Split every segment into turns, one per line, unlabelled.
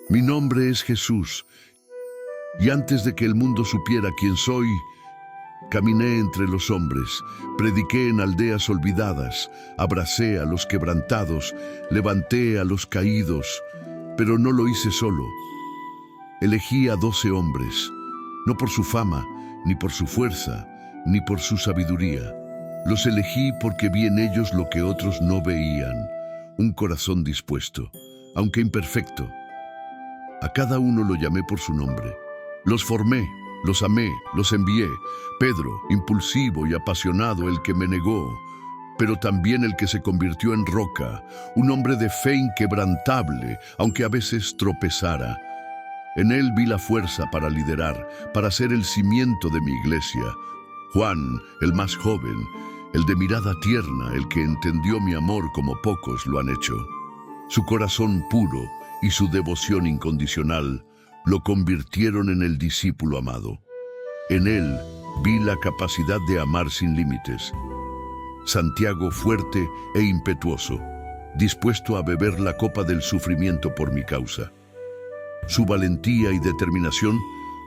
Mi nombre es Jesús, y antes de que el mundo supiera quién soy, caminé entre los hombres, prediqué en aldeas olvidadas, abracé a los quebrantados, levanté a los caídos, pero no lo hice solo. Elegí a 12 hombres, no por su fama, ni por su fuerza, ni por su sabiduría. Los elegí porque vi en ellos lo que otros no veían, un corazón dispuesto, aunque imperfecto. A cada uno lo llamé por su nombre. Los formé, los amé, los envié. Pedro, impulsivo y apasionado, el que me negó, pero también el que se convirtió en roca, un hombre de fe inquebrantable, aunque a veces tropezara. En él vi la fuerza para liderar, para ser el cimiento de mi iglesia. Juan, el más joven, el de mirada tierna, el que entendió mi amor como pocos lo han hecho. Su corazón puro y su devoción incondicional lo convirtieron en el discípulo amado. En él vi la capacidad de amar sin límites. Santiago, fuerte e impetuoso, dispuesto a beber la copa del sufrimiento por mi causa. Su valentía y determinación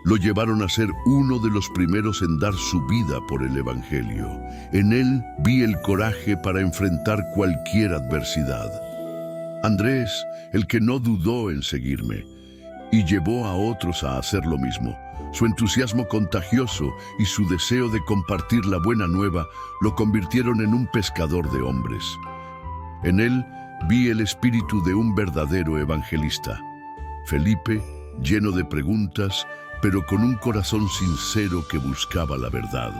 lo llevaron a ser uno de los primeros en dar su vida por el Evangelio. En él vi el coraje para enfrentar cualquier adversidad. Andrés, el que no dudó en seguirme y llevó a otros a hacer lo mismo. Su entusiasmo contagioso y su deseo de compartir la buena nueva lo convirtieron en un pescador de hombres. En él vi el espíritu de un verdadero evangelista. Felipe, lleno de preguntas, pero con un corazón sincero que buscaba la verdad.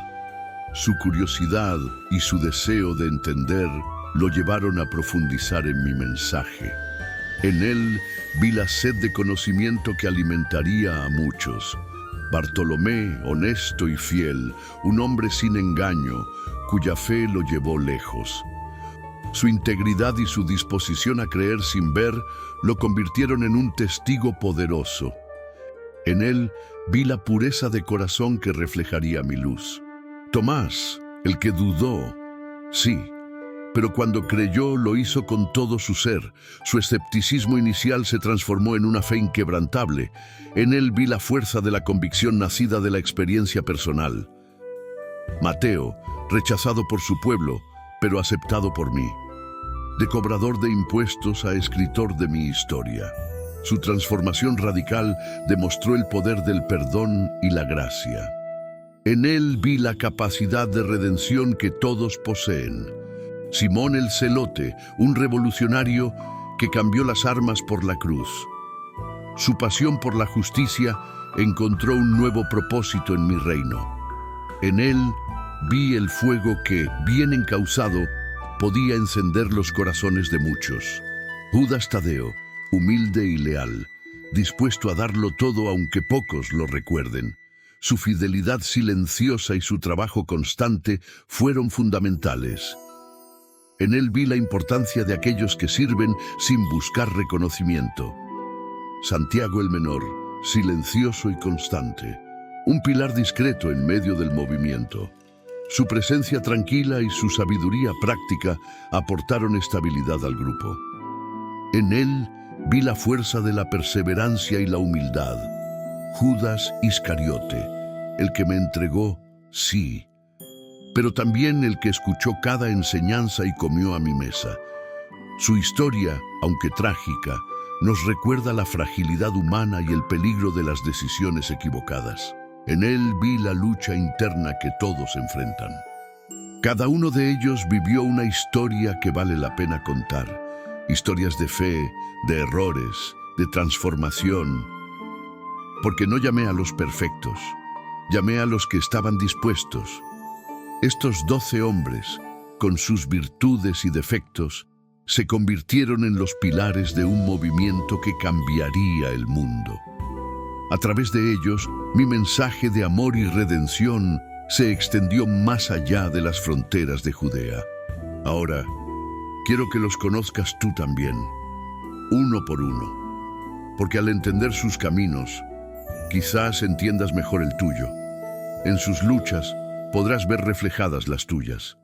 Su curiosidad y su deseo de entender lo llevaron a profundizar en mi mensaje. En él vi la sed de conocimiento que alimentaría a muchos. Bartolomé, honesto y fiel, un hombre sin engaño, cuya fe lo llevó lejos. Su integridad y su disposición a creer sin ver lo convirtieron en un testigo poderoso. En él vi la pureza de corazón que reflejaría mi luz. Tomás, el que dudó, sí, pero cuando creyó lo hizo con todo su ser. Su escepticismo inicial se transformó en una fe inquebrantable. En él vi la fuerza de la convicción nacida de la experiencia personal. Mateo, rechazado por su pueblo, pero aceptado por mí. De cobrador de impuestos a escritor de mi historia. Su transformación radical demostró el poder del perdón y la gracia. En él vi la capacidad de redención que todos poseen. Simón el Celote, un revolucionario que cambió las armas por la cruz. Su pasión por la justicia encontró un nuevo propósito en mi reino. En él vi el fuego que, bien encauzado, podía encender los corazones de muchos. Judas Tadeo, humilde y leal, dispuesto a darlo todo aunque pocos lo recuerden. Su fidelidad silenciosa y su trabajo constante fueron fundamentales. En él vi la importancia de aquellos que sirven sin buscar reconocimiento. Santiago el menor, silencioso y constante, un pilar discreto en medio del movimiento. Su presencia tranquila y su sabiduría práctica aportaron estabilidad al grupo. En él vi la fuerza de la perseverancia y la humildad. Judas Iscariote, el que me entregó, sí, pero también el que escuchó cada enseñanza y comió a mi mesa. Su historia, aunque trágica, nos recuerda la fragilidad humana y el peligro de las decisiones equivocadas. En él vi la lucha interna que todos enfrentan. Cada uno de ellos vivió una historia que vale la pena contar. Historias de fe, de errores, de transformación. Porque no llamé a los perfectos, llamé a los que estaban dispuestos. Estos 12 hombres, con sus virtudes y defectos, se convirtieron en los pilares de un movimiento que cambiaría el mundo. A través de ellos, mi mensaje de amor y redención se extendió más allá de las fronteras de Judea. Ahora, quiero que los conozcas tú también, uno por uno, porque al entender sus caminos, quizás entiendas mejor el tuyo. En sus luchas podrás ver reflejadas las tuyas.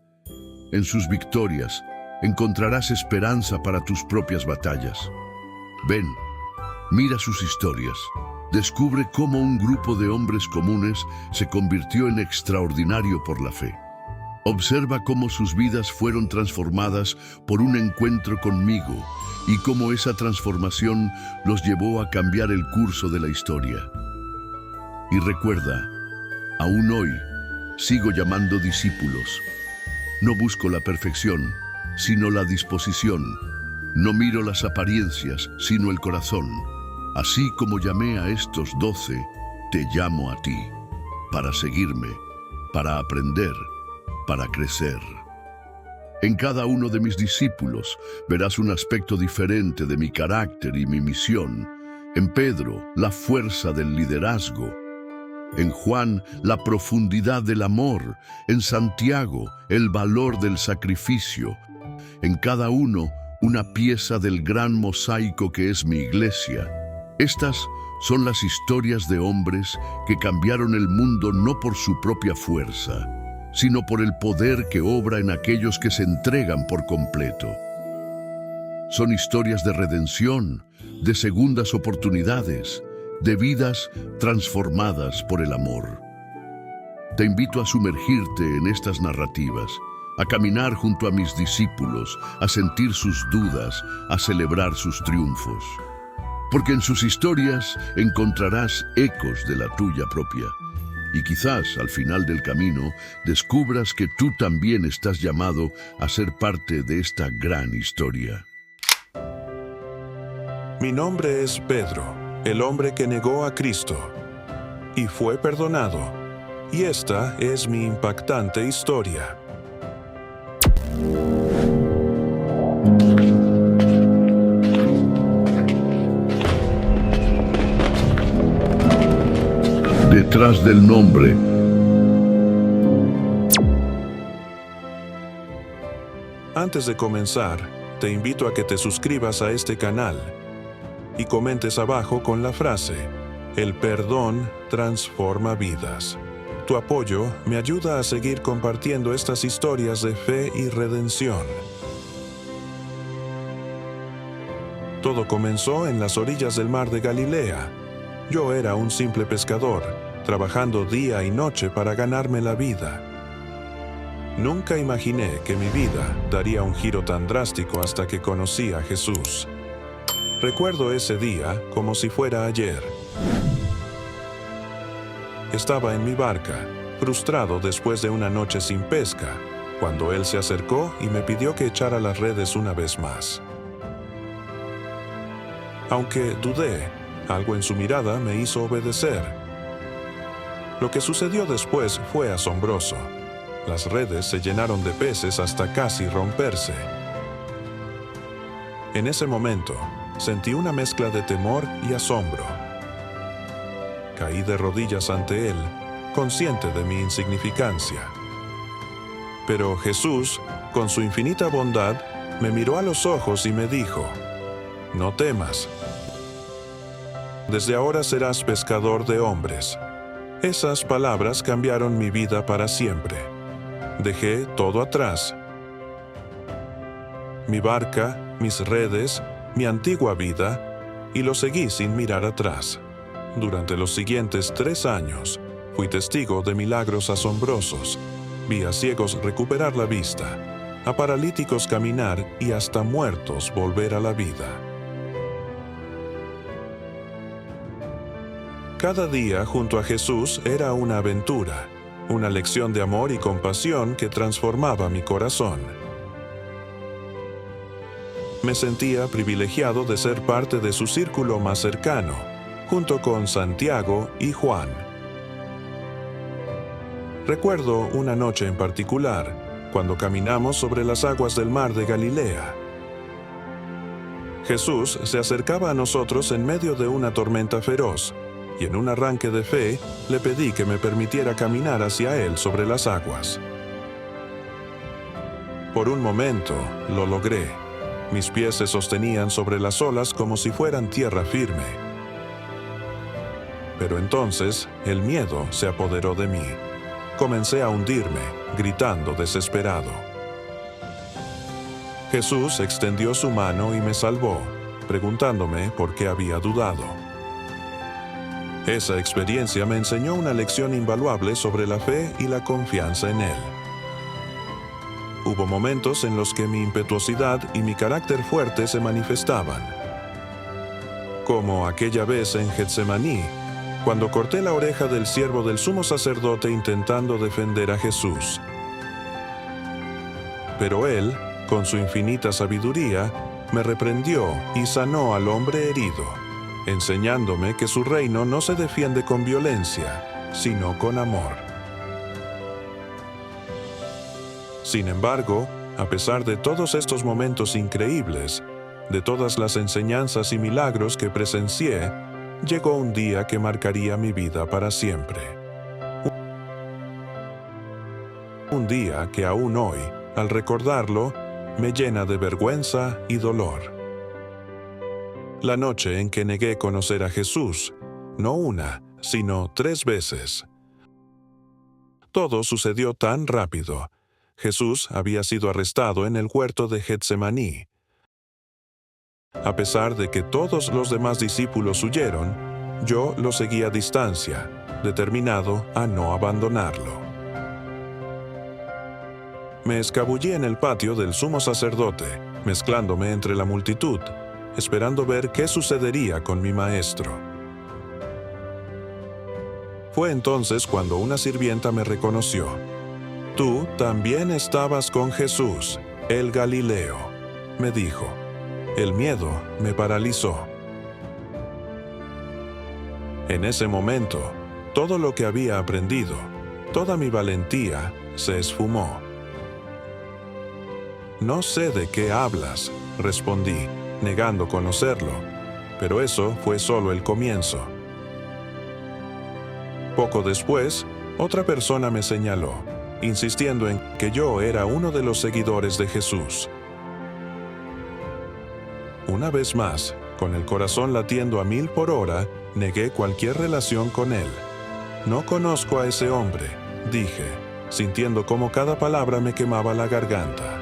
En sus victorias encontrarás esperanza para tus propias batallas. Ven, Mira sus historias. Descubre cómo un grupo de hombres comunes se convirtió en extraordinario por la fe. Observa cómo sus vidas fueron transformadas por un encuentro conmigo y cómo esa transformación los llevó a cambiar el curso de la historia. Y recuerda, aún hoy sigo llamando discípulos. No busco la perfección, sino la disposición. No miro las apariencias, sino el corazón. Así como llamé a estos 12, te llamo a ti, para seguirme, para aprender, para crecer. En cada uno de mis discípulos verás un aspecto diferente de mi carácter y mi misión. En Pedro, la fuerza del liderazgo. En Juan, la profundidad del amor. En Santiago, el valor del sacrificio. En cada uno, una pieza del gran mosaico que es mi iglesia. Estas son las historias de hombres que cambiaron el mundo no por su propia fuerza, sino por el poder que obra en aquellos que se entregan por completo. Son historias de redención, de segundas oportunidades, de vidas transformadas por el amor. Te invito a sumergirte en estas narrativas, a caminar junto a mis discípulos, a sentir sus dudas, a celebrar sus triunfos. Porque en sus historias encontrarás ecos de la tuya propia. Y quizás al final del camino descubras que tú también estás llamado a ser parte de esta gran historia.
Mi nombre es Pedro, el hombre que negó a Cristo, y fue perdonado. Y esta es mi impactante historia.
Detrás del nombre.
Antes de comenzar, te invito a que te suscribas a este canal y comentes abajo con la frase: el perdón transforma vidas. Tu apoyo me ayuda a seguir compartiendo estas historias de fe y redención. Todo comenzó en las orillas del mar de Galilea. Yo era un simple pescador, trabajando día y noche para ganarme la vida. Nunca imaginé que mi vida daría un giro tan drástico hasta que conocí a Jesús. Recuerdo ese día como si fuera ayer. Estaba en mi barca, frustrado después de una noche sin pesca, cuando él se acercó y me pidió que echara las redes una vez más. Aunque dudé, algo en su mirada me hizo obedecer. Lo que sucedió después fue asombroso. Las redes se llenaron de peces hasta casi romperse. En ese momento, sentí una mezcla de temor y asombro. Caí de rodillas ante él, consciente de mi insignificancia. Pero Jesús, con su infinita bondad, me miró a los ojos y me dijo: no temas. Desde ahora serás pescador de hombres. Esas palabras cambiaron mi vida para siempre. Dejé todo atrás. Mi barca, mis redes, mi antigua vida, y lo seguí sin mirar atrás. Durante los siguientes 3 años, fui testigo de milagros asombrosos. Vi a ciegos recuperar la vista, a paralíticos caminar y hasta muertos volver a la vida. Cada día junto a Jesús era una aventura, una lección de amor y compasión que transformaba mi corazón. Me sentía privilegiado de ser parte de su círculo más cercano, junto con Santiago y Juan. Recuerdo una noche en particular, cuando caminamos sobre las aguas del mar de Galilea. Jesús se acercaba a nosotros en medio de una tormenta feroz, y en un arranque de fe le pedí que me permitiera caminar hacia él sobre las aguas. Por un momento lo logré. Mis pies se sostenían sobre las olas como si fueran tierra firme. Pero entonces el miedo se apoderó de mí. Comencé a hundirme, gritando desesperado. Jesús extendió su mano y me salvó. preguntándome por qué había dudado. Esa experiencia me enseñó una lección invaluable sobre la fe y la confianza en Él. Hubo momentos en los que mi impetuosidad y mi carácter fuerte se manifestaban, como aquella vez en Getsemaní, cuando corté la oreja del siervo del sumo sacerdote intentando defender a Jesús. Pero Él, con su infinita sabiduría, me reprendió y sanó al hombre herido, enseñándome que su reino no se defiende con violencia, sino con amor. Sin embargo, a pesar de todos estos momentos increíbles, de todas las enseñanzas y milagros que presencié, llegó un día que marcaría mi vida para siempre. Un día que aún hoy, al recordarlo, me llena de vergüenza y dolor. La noche en que negué conocer a Jesús, no una, sino 3 veces. Todo sucedió tan rápido. Jesús había sido arrestado en el huerto de Getsemaní. A pesar de que todos los demás discípulos huyeron, yo lo seguí a distancia, determinado a no abandonarlo. Me escabullí en el patio del sumo sacerdote, mezclándome entre la multitud, esperando ver qué sucedería con mi maestro. Fue entonces cuando una sirvienta me reconoció. «Tú también estabas con Jesús, el Galileo», me dijo. El miedo me paralizó. En ese momento, todo lo que había aprendido, toda mi valentía, se esfumó. «No sé de qué hablas», respondí, negando conocerlo, pero eso fue solo el comienzo. Poco después, otra persona me señaló, insistiendo en que yo era uno de los seguidores de Jesús. Una vez más, con el corazón latiendo a 1000 por hora, negué cualquier relación con él. «No conozco a ese hombre», dije, sintiendo cómo cada palabra me quemaba la garganta.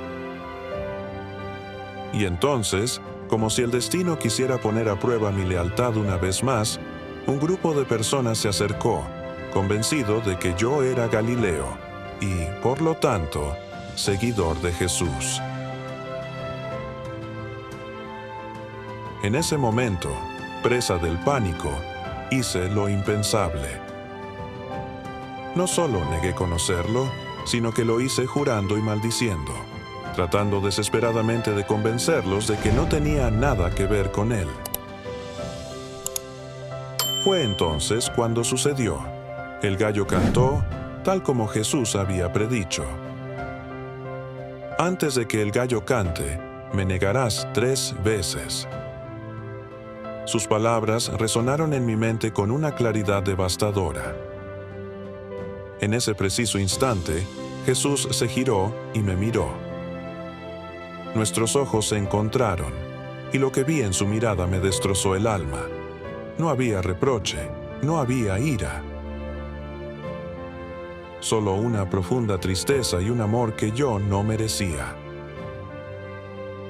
Y entonces, como si el destino quisiera poner a prueba mi lealtad una vez más, un grupo de personas se acercó, convencido de que yo era Galileo y, por lo tanto, seguidor de Jesús. En ese momento, presa del pánico, hice lo impensable. No solo negué conocerlo, sino que lo hice jurando y maldiciendo, tratando desesperadamente de convencerlos de que no tenía nada que ver con él. Fue entonces cuando sucedió. El gallo cantó, tal como Jesús había predicho. «Antes de que el gallo cante, me negarás 3 veces». Sus palabras resonaron en mi mente con una claridad devastadora. En ese preciso instante, Jesús se giró y me miró. Nuestros ojos se encontraron, y lo que vi en su mirada me destrozó el alma. No había reproche, no había ira. Solo una profunda tristeza y un amor que yo no merecía.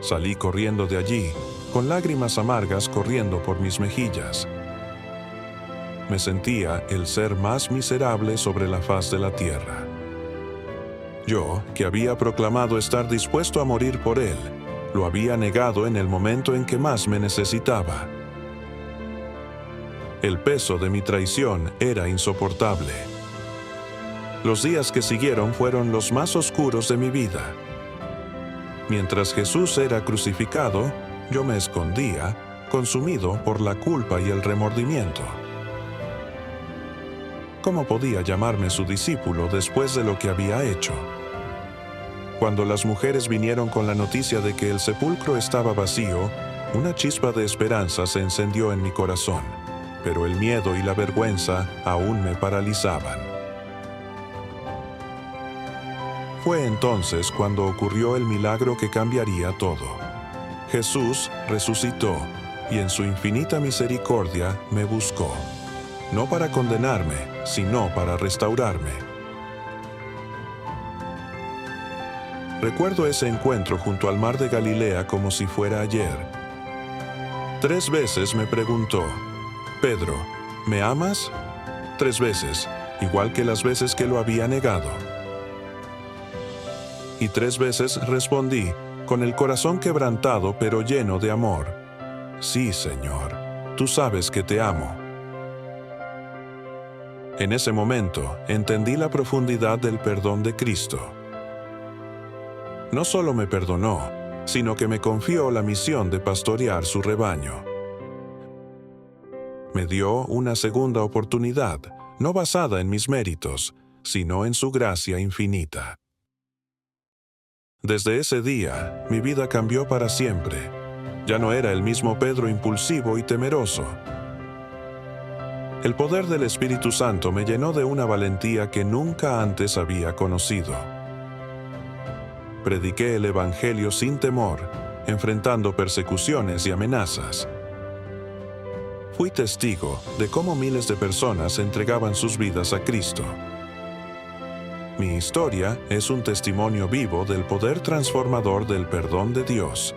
Salí corriendo de allí, con lágrimas amargas corriendo por mis mejillas. Me sentía el ser más miserable sobre la faz de la tierra. Yo, que había proclamado estar dispuesto a morir por él, lo había negado en el momento en que más me necesitaba. El peso de mi traición era insoportable. Los días que siguieron fueron los más oscuros de mi vida. Mientras Jesús era crucificado, yo me escondía, consumido por la culpa y el remordimiento. ¿Cómo podía llamarme su discípulo después de lo que había hecho? Cuando las mujeres vinieron con la noticia de que el sepulcro estaba vacío, una chispa de esperanza se encendió en mi corazón, pero el miedo y la vergüenza aún me paralizaban. Fue entonces cuando ocurrió el milagro que cambiaría todo. Jesús resucitó y en su infinita misericordia me buscó, no para condenarme, sino para restaurarme. Recuerdo ese encuentro junto al mar de Galilea como si fuera ayer. 3 veces me preguntó: Pedro, ¿me amas? 3 veces, igual que las veces que lo había negado. Y 3 veces respondí, con el corazón quebrantado pero lleno de amor: Sí, Señor, tú sabes que te amo. En ese momento entendí la profundidad del perdón de Cristo. No solo me perdonó, sino que me confió la misión de pastorear su rebaño. Me dio una segunda oportunidad, no basada en mis méritos, sino en su gracia infinita. Desde ese día, mi vida cambió para siempre. Ya no era el mismo Pedro impulsivo y temeroso. El poder del Espíritu Santo me llenó de una valentía que nunca antes había conocido. Prediqué el Evangelio sin temor, enfrentando persecuciones y amenazas. Fui testigo de cómo miles de personas entregaban sus vidas a Cristo. Mi historia es un testimonio vivo del poder transformador del perdón de Dios.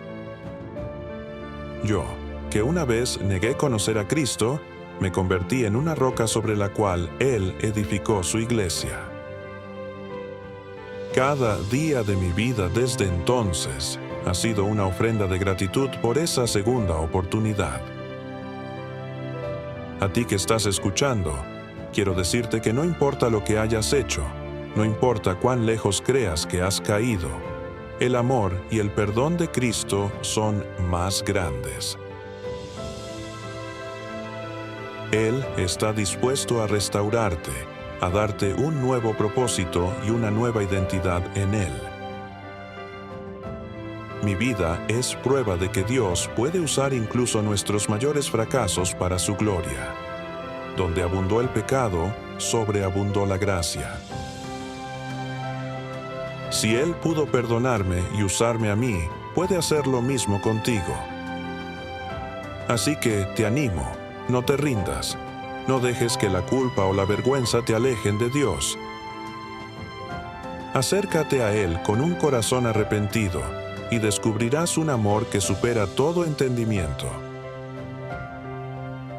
Yo, que una vez negué conocer a Cristo, me convertí en una roca sobre la cual Él edificó su iglesia. Cada día de mi vida desde entonces ha sido una ofrenda de gratitud por esa segunda oportunidad. A ti que estás escuchando, quiero decirte que no importa lo que hayas hecho, no importa cuán lejos creas que has caído, el amor y el perdón de Cristo son más grandes. Él está dispuesto a restaurarte, a darte un nuevo propósito y una nueva identidad en Él. Mi vida es prueba de que Dios puede usar incluso nuestros mayores fracasos para su gloria. Donde abundó el pecado, sobreabundó la gracia. Si Él pudo perdonarme y usarme a mí, puede hacer lo mismo contigo. Así que te animo. No te rindas, no dejes que la culpa o la vergüenza te alejen de Dios. Acércate a Él con un corazón arrepentido y descubrirás un amor que supera todo entendimiento.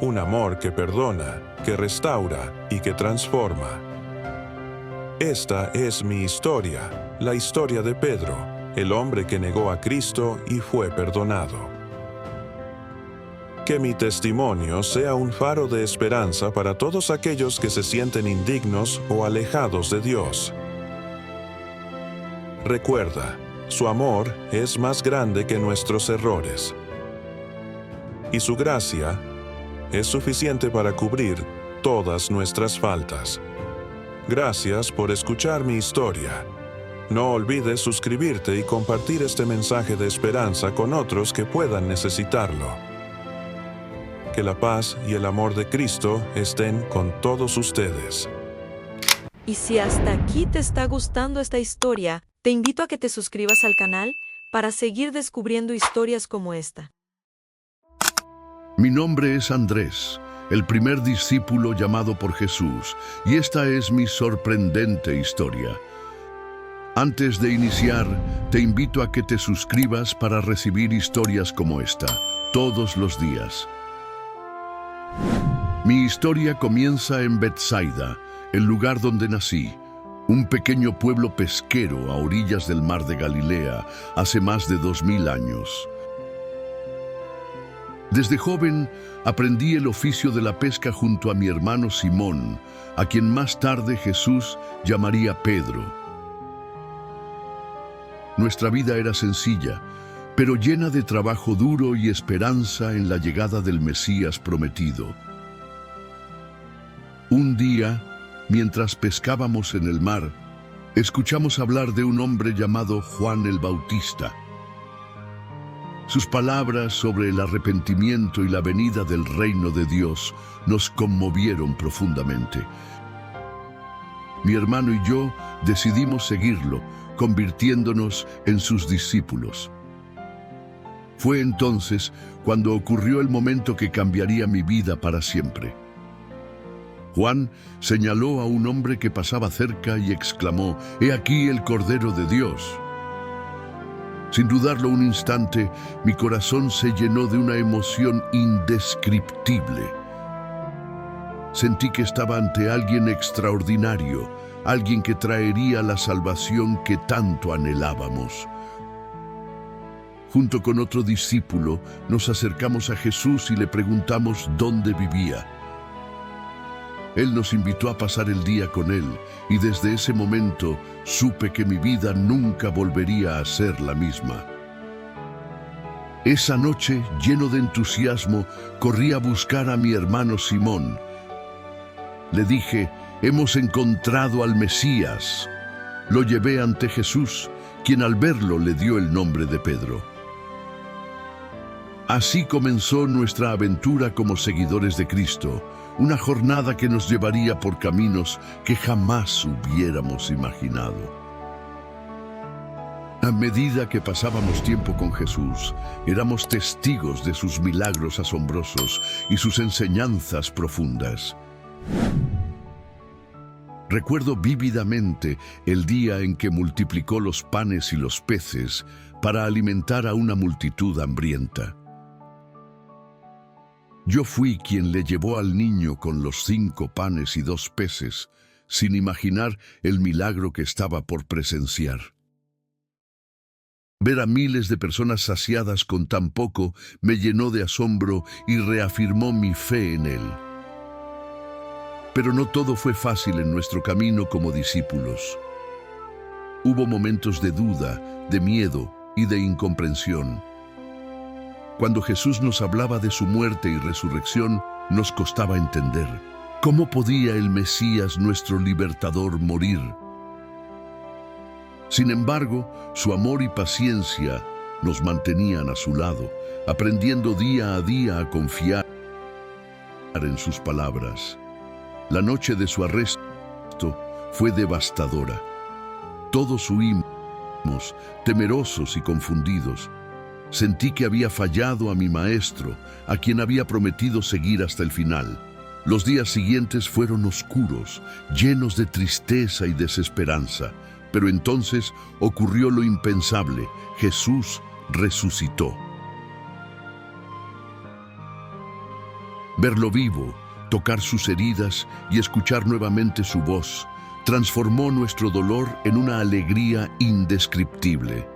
Un amor que perdona, que restaura y que transforma. Esta es mi historia, la historia de Pedro, el hombre que negó a Cristo y fue perdonado. Que mi testimonio sea un faro de esperanza para todos aquellos que se sienten indignos o alejados de Dios. Recuerda, su amor es más grande que nuestros errores. Y su gracia es suficiente para cubrir todas nuestras faltas. Gracias por escuchar mi historia. No olvides suscribirte y compartir este mensaje de esperanza con otros que puedan necesitarlo. Que la paz y el amor de Cristo estén con todos ustedes.
Y si hasta aquí te está gustando esta historia, te invito a que te suscribas al canal para seguir descubriendo historias como esta.
Mi nombre es Andrés, el primer discípulo llamado por Jesús, y esta es mi sorprendente historia. Antes de iniciar, te invito a que te suscribas para recibir historias como esta, todos los días. Mi historia comienza en Betsaida, el lugar donde nací, un pequeño pueblo pesquero a orillas del mar de Galilea, hace más de 2000 años. Desde joven aprendí el oficio de la pesca junto a mi hermano Simón, a quien más tarde Jesús llamaría Pedro. Nuestra vida era sencilla, pero llena de trabajo duro y esperanza en la llegada del Mesías prometido. Un día, mientras pescábamos en el mar, escuchamos hablar de un hombre llamado Juan el Bautista. Sus palabras sobre el arrepentimiento y la venida del reino de Dios nos conmovieron profundamente. Mi hermano y yo decidimos seguirlo, convirtiéndonos en sus discípulos. Fue entonces cuando ocurrió el momento que cambiaría mi vida para siempre. Juan señaló a un hombre que pasaba cerca y exclamó: «He aquí el Cordero de Dios». Sin dudarlo un instante, mi corazón se llenó de una emoción indescriptible. Sentí que estaba ante alguien extraordinario, alguien que traería la salvación que tanto anhelábamos. Junto con otro discípulo, nos acercamos a Jesús y le preguntamos dónde vivía. Él nos invitó a pasar el día con él, y desde ese momento supe que mi vida nunca volvería a ser la misma. Esa noche, lleno de entusiasmo, corrí a buscar a mi hermano Simón. Le dije: «Hemos encontrado al Mesías». Lo llevé ante Jesús, quien al verlo le dio el nombre de Pedro. Así comenzó nuestra aventura como seguidores de Cristo, una jornada que nos llevaría por caminos que jamás hubiéramos imaginado. A medida que pasábamos tiempo con Jesús, éramos testigos de sus milagros asombrosos y sus enseñanzas profundas. Recuerdo vívidamente el día en que multiplicó los panes y los peces para alimentar a una multitud hambrienta. Yo fui quien le llevó al niño con los 5 panes y 2 peces, sin imaginar el milagro que estaba por presenciar. Ver a miles de personas saciadas con tan poco me llenó de asombro y reafirmó mi fe en él. Pero no todo fue fácil en nuestro camino como discípulos. Hubo momentos de duda, de miedo y de incomprensión. Cuando Jesús nos hablaba de su muerte y resurrección, nos costaba entender cómo podía el Mesías, nuestro libertador, morir. Sin embargo, su amor y paciencia nos mantenían a su lado, aprendiendo día a día a confiar en sus palabras. La noche de su arresto fue devastadora. Todos huimos, temerosos y confundidos. Sentí que había fallado a mi maestro, a quien había prometido seguir hasta el final. Los días siguientes fueron oscuros, llenos de tristeza y desesperanza. Pero entonces ocurrió lo impensable: Jesús resucitó. Verlo vivo, tocar sus heridas y escuchar nuevamente su voz, transformó nuestro dolor en una alegría indescriptible.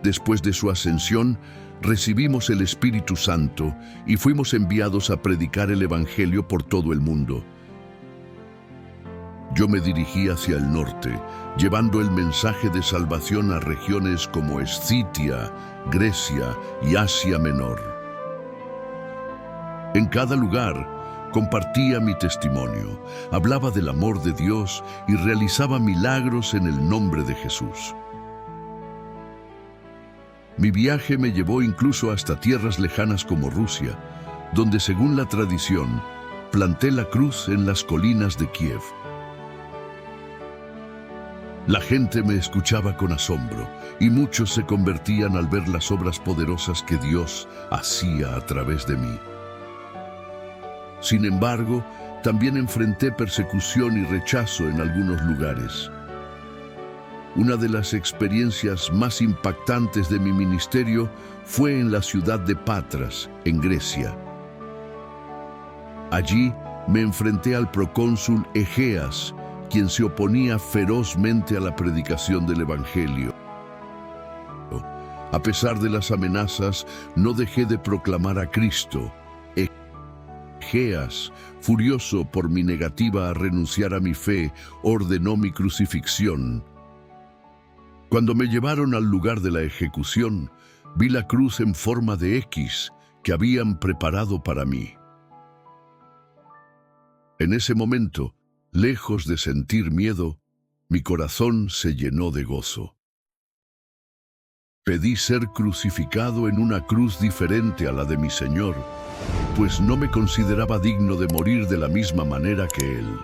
Después de su ascensión, recibimos el Espíritu Santo y fuimos enviados a predicar el Evangelio por todo el mundo. Yo me dirigí hacia el norte, llevando el mensaje de salvación a regiones como Escitia, Grecia y Asia Menor. En cada lugar compartía mi testimonio, hablaba del amor de Dios y realizaba milagros en el nombre de Jesús. Mi viaje me llevó incluso hasta tierras lejanas como Rusia, donde, según la tradición, planté la cruz en las colinas de Kiev. La gente me escuchaba con asombro y muchos se convertían al ver las obras poderosas que Dios hacía a través de mí. Sin embargo, también enfrenté persecución y rechazo en algunos lugares. Una de las experiencias más impactantes de mi ministerio fue en la ciudad de Patras, en Grecia. Allí me enfrenté al procónsul Egeas, quien se oponía ferozmente a la predicación del Evangelio. A pesar de las amenazas, no dejé de proclamar a Cristo. Egeas, furioso por mi negativa a renunciar a mi fe, ordenó mi crucifixión. Cuando me llevaron al lugar de la ejecución, vi la cruz en forma de X que habían preparado para mí. En ese momento, lejos de sentir miedo, mi corazón se llenó de gozo. Pedí ser crucificado en una cruz diferente a la de mi Señor, pues no me consideraba digno de morir de la misma manera que Él.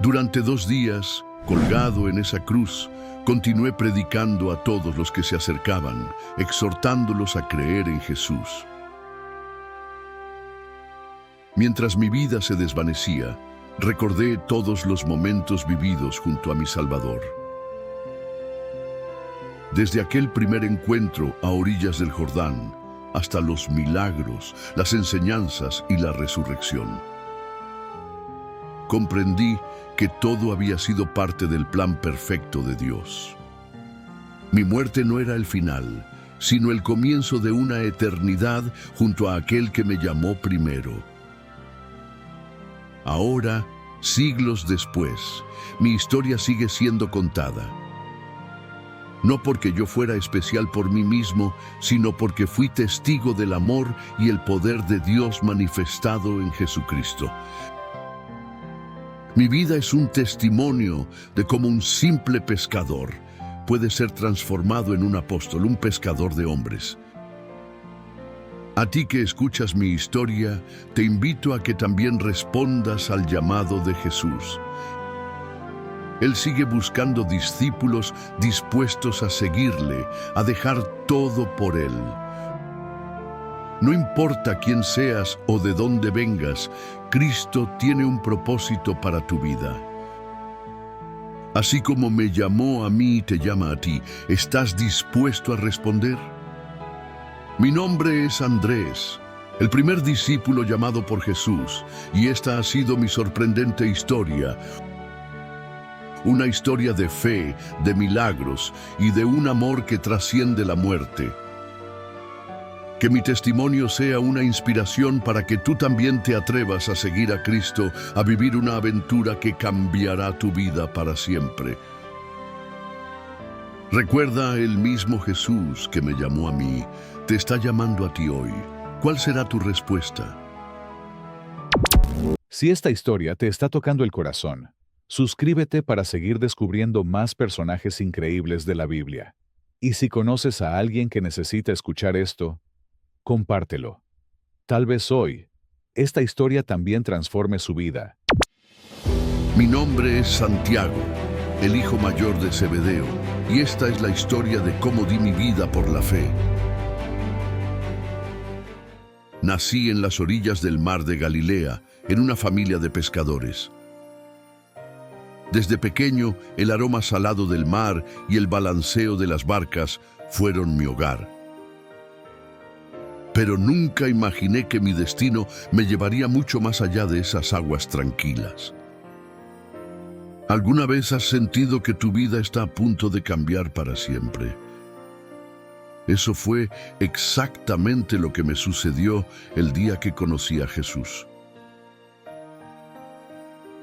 Durante 2 días, colgado en esa cruz, continué predicando a todos los que se acercaban, exhortándolos a creer en Jesús. Mientras mi vida se desvanecía, recordé todos los momentos vividos junto a mi Salvador. Desde aquel primer encuentro a orillas del Jordán, hasta los milagros, las enseñanzas y la resurrección. Comprendí que todo había sido parte del plan perfecto de Dios. Mi muerte no era el final, sino el comienzo de una eternidad junto a aquel que me llamó primero. Ahora, siglos después, mi historia sigue siendo contada. No porque yo fuera especial por mí mismo, sino porque fui testigo del amor y el poder de Dios manifestado en Jesucristo. Mi vida es un testimonio de cómo un simple pescador puede ser transformado en un apóstol, un pescador de hombres. A ti que escuchas mi historia, te invito a que también respondas al llamado de Jesús. Él sigue buscando discípulos dispuestos a seguirle, a dejar todo por Él. No importa quién seas o de dónde vengas, Cristo tiene un propósito para tu vida. Así como me llamó a mí y te llama a ti, ¿estás dispuesto a responder? Mi nombre es Andrés, el primer discípulo llamado por Jesús, y esta ha sido mi sorprendente historia. Una historia de fe, de milagros y de un amor que trasciende la muerte. Que mi testimonio sea una inspiración para que tú también te atrevas a seguir a Cristo, a vivir una aventura que cambiará tu vida para siempre. Recuerda, el mismo Jesús que me llamó a mí, te está llamando a ti hoy. ¿Cuál será tu respuesta?
Si esta historia te está tocando el corazón, suscríbete para seguir descubriendo más personajes increíbles de la Biblia. Y si conoces a alguien que necesita escuchar esto, compártelo. Tal vez hoy, esta historia también transforme su vida.
Mi nombre es Santiago, el hijo mayor de Zebedeo, y esta es la historia de cómo di mi vida por la fe. Nací en las orillas del mar de Galilea, en una familia de pescadores. Desde pequeño, el aroma salado del mar y el balanceo de las barcas fueron mi hogar. Pero nunca imaginé que mi destino me llevaría mucho más allá de esas aguas tranquilas. ¿Alguna vez has sentido que tu vida está a punto de cambiar para siempre? Eso fue exactamente lo que me sucedió el día que conocí a Jesús.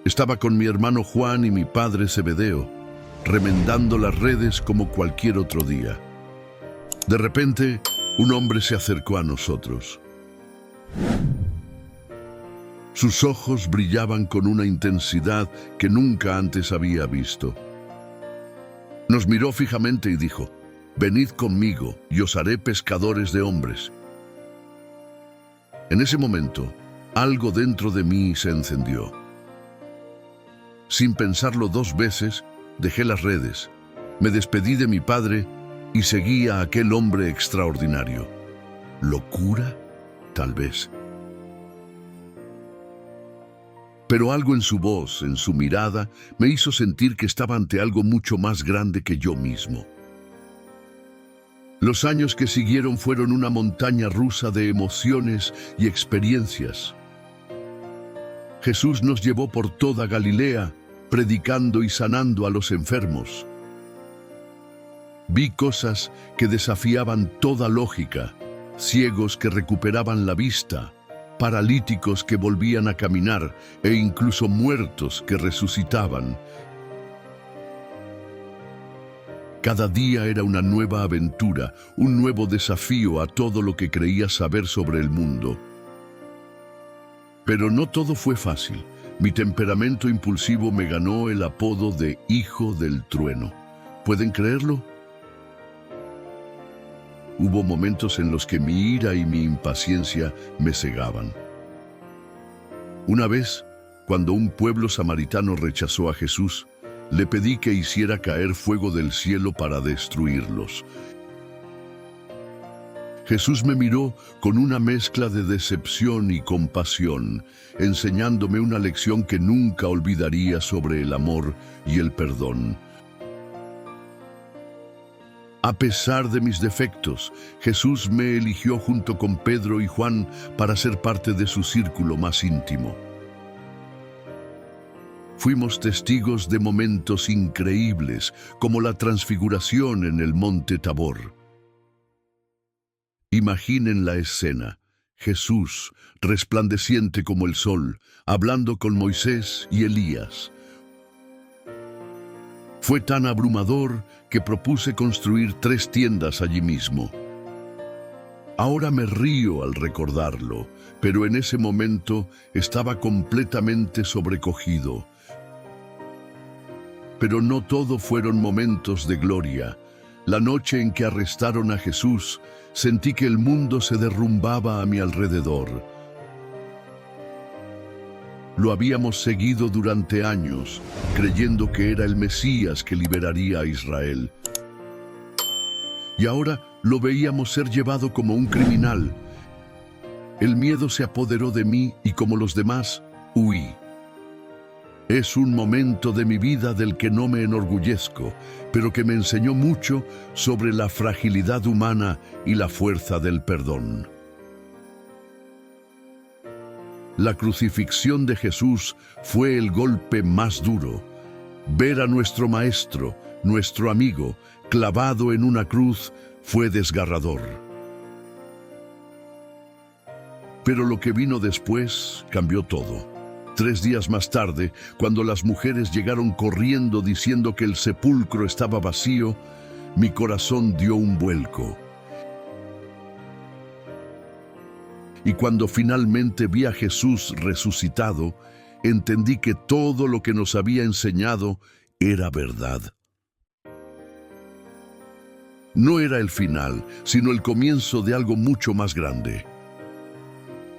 Estaba con mi hermano Juan y mi padre Zebedeo, remendando las redes como cualquier otro día. De repente, un hombre se acercó a nosotros. Sus ojos brillaban con una intensidad que nunca antes había visto. Nos miró fijamente y dijo: «Venid conmigo y os haré pescadores de hombres». En ese momento, algo dentro de mí se encendió. Sin pensarlo dos veces, dejé las redes, me despedí de mi padre y seguí a aquel hombre extraordinario. ¿Locura? Tal vez. Pero algo en su voz, en su mirada, me hizo sentir que estaba ante algo mucho más grande que yo mismo. Los años que siguieron fueron una montaña rusa de emociones y experiencias. Jesús nos llevó por toda Galilea, predicando y sanando a los enfermos. Vi cosas que desafiaban toda lógica, ciegos que recuperaban la vista, paralíticos que volvían a caminar e incluso muertos que resucitaban. Cada día era una nueva aventura, un nuevo desafío a todo lo que creía saber sobre el mundo. Pero no todo fue fácil. Mi temperamento impulsivo me ganó el apodo de Hijo del Trueno. ¿Pueden creerlo? Hubo momentos en los que mi ira y mi impaciencia me cegaban. Una vez, cuando un pueblo samaritano rechazó a Jesús, le pedí que hiciera caer fuego del cielo para destruirlos. Jesús me miró con una mezcla de decepción y compasión, enseñándome una lección que nunca olvidaría sobre el amor y el perdón. A pesar de mis defectos, Jesús me eligió junto con Pedro y Juan para ser parte de su círculo más íntimo. Fuimos testigos de momentos increíbles, como la transfiguración en el monte Tabor. Imaginen la escena: Jesús, resplandeciente como el sol, hablando con Moisés y Elías. Fue tan abrumador que propuse construir 3 tiendas allí mismo. Ahora me río al recordarlo, pero en ese momento estaba completamente sobrecogido. Pero no todo fueron momentos de gloria. La noche en que arrestaron a Jesús, sentí que el mundo se derrumbaba a mi alrededor. Lo habíamos seguido durante años, creyendo que era el Mesías que liberaría a Israel. Y ahora lo veíamos ser llevado como un criminal. El miedo se apoderó de mí y, como los demás, huí. Es un momento de mi vida del que no me enorgullezco, pero que me enseñó mucho sobre la fragilidad humana y la fuerza del perdón. La crucifixión de Jesús fue el golpe más duro. Ver a nuestro Maestro, nuestro amigo, clavado en una cruz fue desgarrador. Pero lo que vino después cambió todo. 3 días más tarde, cuando las mujeres llegaron corriendo diciendo que el sepulcro estaba vacío, mi corazón dio un vuelco. Y cuando finalmente vi a Jesús resucitado, entendí que todo lo que nos había enseñado era verdad. No era el final, sino el comienzo de algo mucho más grande.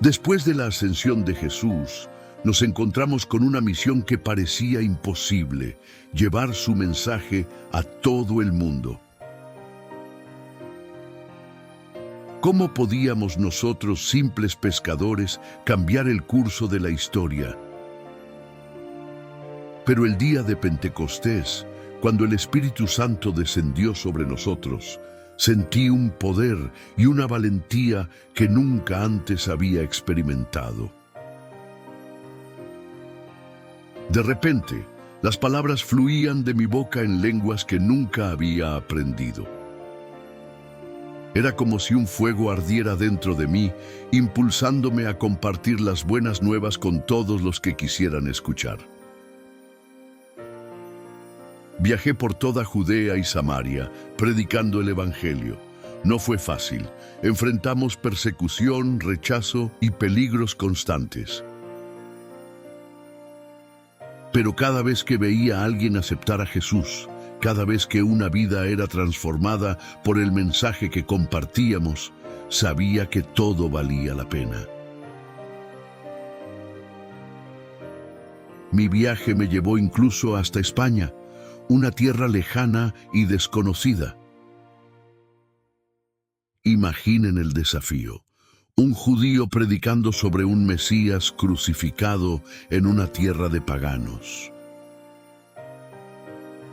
Después de la ascensión de Jesús, nos encontramos con una misión que parecía imposible: llevar su mensaje a todo el mundo. ¿Cómo podíamos nosotros, simples pescadores, cambiar el curso de la historia? Pero el día de Pentecostés, cuando el Espíritu Santo descendió sobre nosotros, sentí un poder y una valentía que nunca antes había experimentado. De repente, las palabras fluían de mi boca en lenguas que nunca había aprendido. Era como si un fuego ardiera dentro de mí, impulsándome a compartir las buenas nuevas con todos los que quisieran escuchar. Viajé por toda Judea y Samaria, predicando el Evangelio. No fue fácil. Enfrentamos persecución, rechazo y peligros constantes. Pero cada vez que veía a alguien aceptar a Jesús, cada vez que una vida era transformada por el mensaje que compartíamos, sabía que todo valía la pena. Mi viaje me llevó incluso hasta España, una tierra lejana y desconocida. Imaginen el desafío: un judío predicando sobre un Mesías crucificado en una tierra de paganos.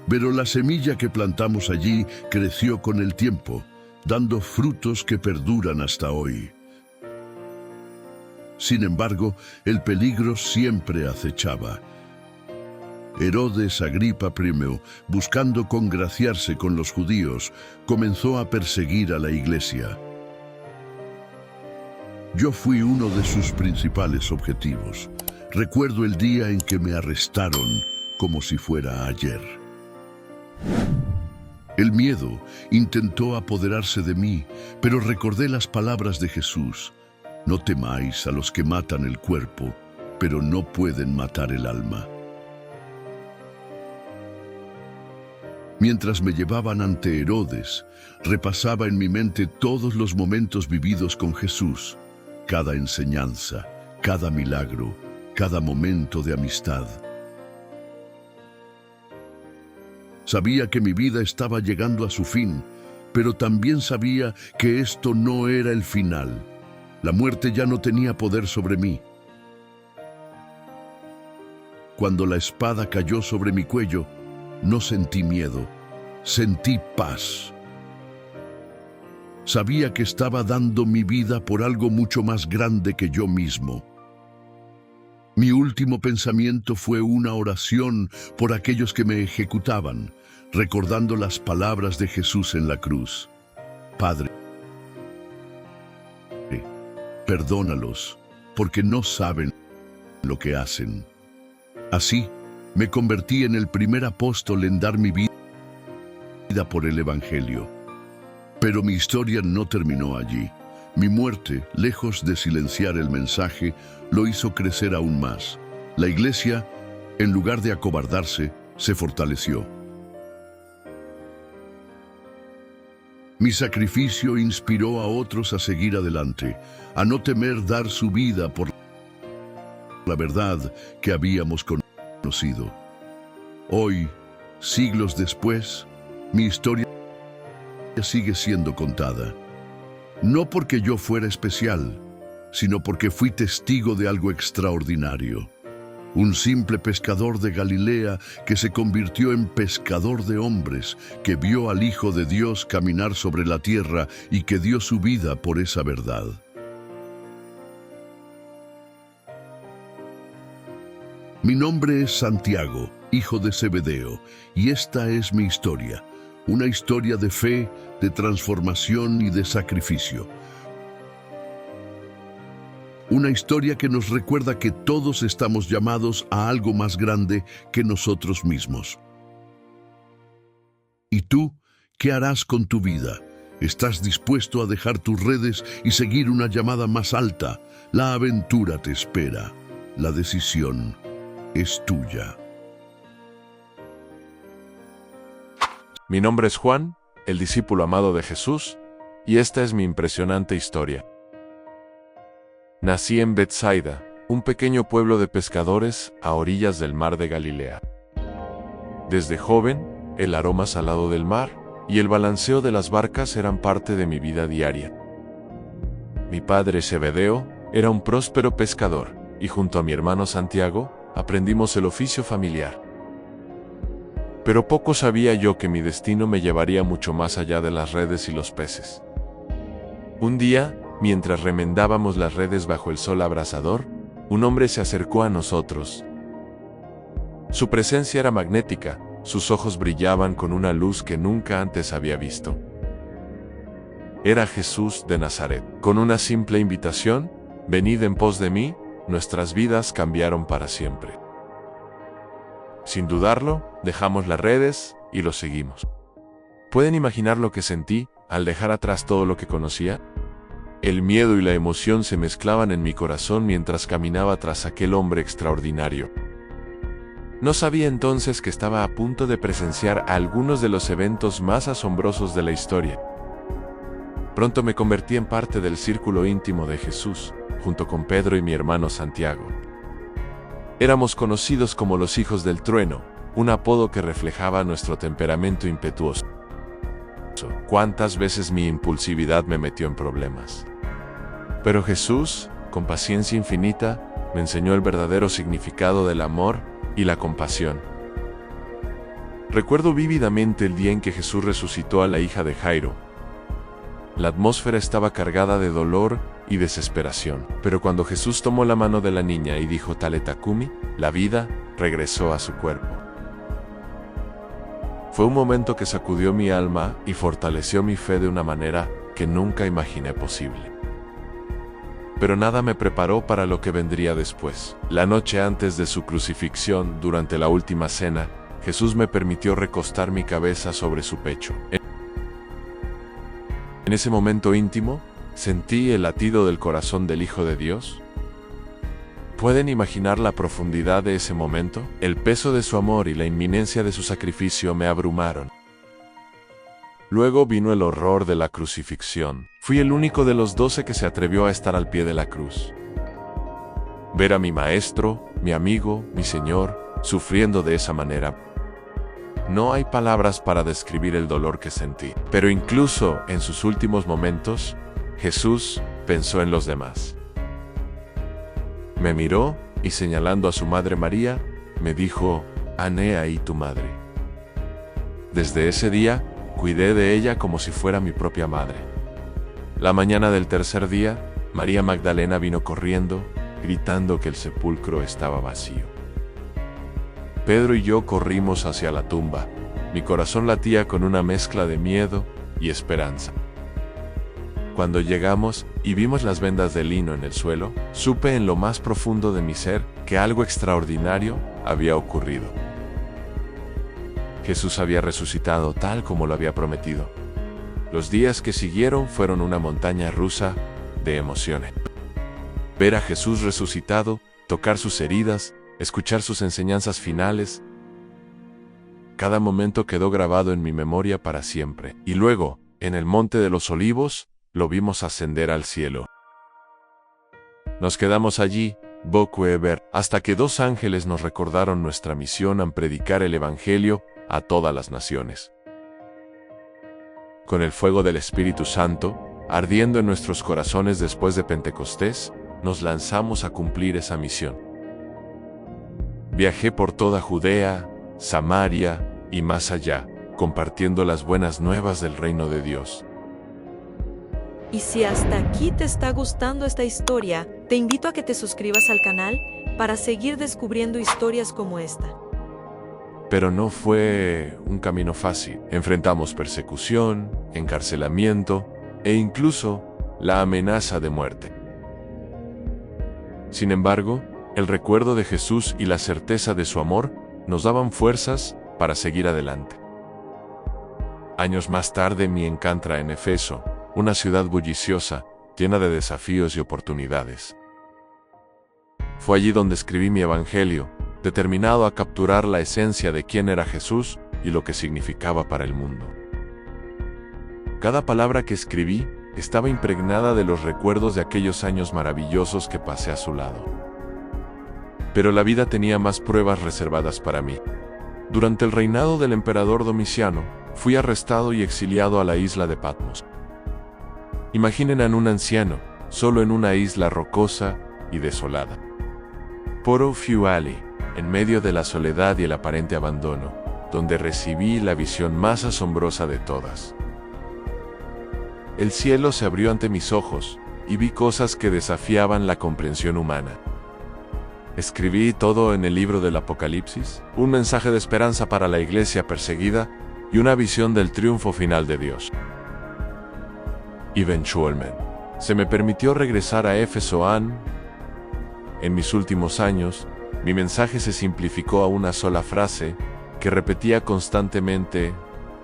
Pero la semilla que plantamos allí creció con el tiempo, dando frutos que perduran hasta hoy. Sin embargo, el peligro siempre acechaba. Herodes Agripa I, buscando congraciarse con los judíos, comenzó a perseguir a la iglesia. Yo fui uno de sus principales objetivos. Recuerdo el día en que me arrestaron como si fuera ayer. El miedo intentó apoderarse de mí, pero recordé las palabras de Jesús: no temáis a los que matan el cuerpo, pero no pueden matar el alma. Mientras me llevaban ante Herodes, repasaba en mi mente todos los momentos vividos con Jesús, cada enseñanza, cada milagro, cada momento de amistad. Sabía que mi vida estaba llegando a su fin, pero también sabía que esto no era el final. La muerte ya no tenía poder sobre mí. Cuando la espada cayó sobre mi cuello, no sentí miedo, sentí paz. Sabía que estaba dando mi vida por algo mucho más grande que yo mismo. Mi último pensamiento fue una oración por aquellos que me ejecutaban, recordando las palabras de Jesús en la cruz. Padre, perdónalos, porque no saben lo que hacen. Así, me convertí en el primer apóstol en dar mi vida por el Evangelio. Pero mi historia no terminó allí. Mi muerte, lejos de silenciar el mensaje, lo hizo crecer aún más. La iglesia, en lugar de acobardarse, se fortaleció. Mi sacrificio inspiró a otros a seguir adelante, a no temer dar su vida por la verdad que habíamos conocido. Hoy, siglos después, mi historia sigue siendo contada. No porque yo fuera especial, sino porque fui testigo de algo extraordinario. Un simple pescador de Galilea que se convirtió en pescador de hombres, que vio al Hijo de Dios caminar sobre la tierra y que dio su vida por esa verdad. Mi nombre es Santiago, hijo de Zebedeo, y esta es mi historia. Una historia de fe, de transformación y de sacrificio. Una historia que nos recuerda que todos estamos llamados a algo más grande que nosotros mismos. ¿Y tú, qué harás con tu vida? ¿Estás dispuesto a dejar tus redes y seguir una llamada más alta? La aventura te espera. La decisión es tuya.
Mi nombre es Juan, el discípulo amado de Jesús, y esta es mi impresionante historia. Nací en Betsaida, un pequeño pueblo de pescadores a orillas del mar de Galilea. Desde joven, el aroma salado del mar y el balanceo de las barcas eran parte de mi vida diaria. Mi padre Zebedeo era un próspero pescador, y junto a mi hermano Santiago, aprendimos el oficio familiar. Pero poco sabía yo que mi destino me llevaría mucho más allá de las redes y los peces. Un día, mientras remendábamos las redes bajo el sol abrasador, un hombre se acercó a nosotros. Su presencia era magnética, sus ojos brillaban con una luz que nunca antes había visto. Era Jesús de Nazaret. Con una simple invitación, venid en pos de mí, nuestras vidas cambiaron para siempre. Sin dudarlo, dejamos las redes y lo seguimos. ¿Pueden imaginar lo que sentí al dejar atrás todo lo que conocía? El miedo y la emoción se mezclaban en mi corazón mientras caminaba tras aquel hombre extraordinario. No sabía entonces que estaba a punto de presenciar algunos de los eventos más asombrosos de la historia. Pronto me convertí en parte del círculo íntimo de Jesús, junto con Pedro y mi hermano Santiago. Éramos conocidos como los hijos del trueno, un apodo que reflejaba nuestro temperamento impetuoso. ¿Cuántas veces mi impulsividad me metió en problemas? Pero Jesús, con paciencia infinita, me enseñó el verdadero significado del amor y la compasión. Recuerdo vívidamente el día en que Jesús resucitó a la hija de Jairo. La atmósfera estaba cargada de dolor y desesperación, pero cuando Jesús tomó la mano de la niña y dijo Talita Cumi, la vida regresó a su cuerpo. Fue un momento que sacudió mi alma y fortaleció mi fe de una manera que nunca imaginé posible. Pero nada me preparó para lo que vendría después. La noche antes de su crucifixión, durante la última cena, Jesús me permitió recostar mi cabeza sobre su pecho. En ese momento íntimo, sentí el latido del corazón del Hijo de Dios. ¿Pueden imaginar la profundidad de ese momento? El peso de su amor y la inminencia de su sacrificio me abrumaron. Luego vino el horror de la crucifixión. Fui el único de los 12 que se atrevió a estar al pie de la cruz. Ver a mi maestro, mi amigo, mi Señor, sufriendo de esa manera. No hay palabras para describir el dolor que sentí. Pero incluso en sus últimos momentos, Jesús pensó en los demás. Me miró y señalando a su madre María, me dijo, «Ané ahí tu madre». Desde ese día, cuidé de ella como si fuera mi propia madre. La mañana del tercer día, María Magdalena vino corriendo, gritando que el sepulcro estaba vacío. Pedro y yo corrimos hacia la tumba. Mi corazón latía con una mezcla de miedo y esperanza. Cuando llegamos y vimos las vendas de lino en el suelo, supe en lo más profundo de mi ser que algo extraordinario había ocurrido. Jesús había resucitado tal como lo había prometido. Los días que siguieron fueron una montaña rusa de emociones. Ver a Jesús resucitado, tocar sus heridas, escuchar sus enseñanzas finales. Cada momento quedó grabado en mi memoria para siempre. Y luego, en el Monte de los Olivos, lo vimos ascender al cielo. Nos quedamos allí, boquiabiertos, hasta que 2 ángeles nos recordaron nuestra misión en predicar el Evangelio a todas las naciones. Con el fuego del Espíritu Santo, ardiendo en nuestros corazones después de Pentecostés, nos lanzamos a cumplir esa misión. Viajé por toda Judea, Samaria y más allá, compartiendo las buenas nuevas del reino de Dios.
Y si hasta aquí te está gustando esta historia, te invito a que te suscribas al canal para seguir descubriendo historias como esta.
Pero no fue un camino fácil. Enfrentamos persecución, encarcelamiento e incluso la amenaza de muerte. Sin embargo, el recuerdo de Jesús y la certeza de su amor nos daban fuerzas para seguir adelante. Años más tarde me encontré en Éfeso, una ciudad bulliciosa, llena de desafíos y oportunidades. Fue allí donde escribí mi evangelio, determinado a capturar la esencia de quién era Jesús y lo que significaba para el mundo. Cada palabra que escribí estaba impregnada de los recuerdos de aquellos años maravillosos que pasé a su lado. Pero la vida tenía más pruebas reservadas para mí. Durante el reinado del emperador Domiciano, fui arrestado y exiliado a la isla de Patmos. Imaginen a un anciano, solo en una isla rocosa y desolada. Poro Fiuali, en medio de la soledad y el aparente abandono, donde recibí la visión más asombrosa de todas. El cielo se abrió ante mis ojos, y vi cosas que desafiaban la comprensión humana. Escribí todo en el libro del Apocalipsis, un mensaje de esperanza para la iglesia perseguida y una visión del triunfo final de Dios. Eventualmente, se me permitió regresar a Éfeso. En mis últimos años, mi mensaje se simplificó a una sola frase que repetía constantemente: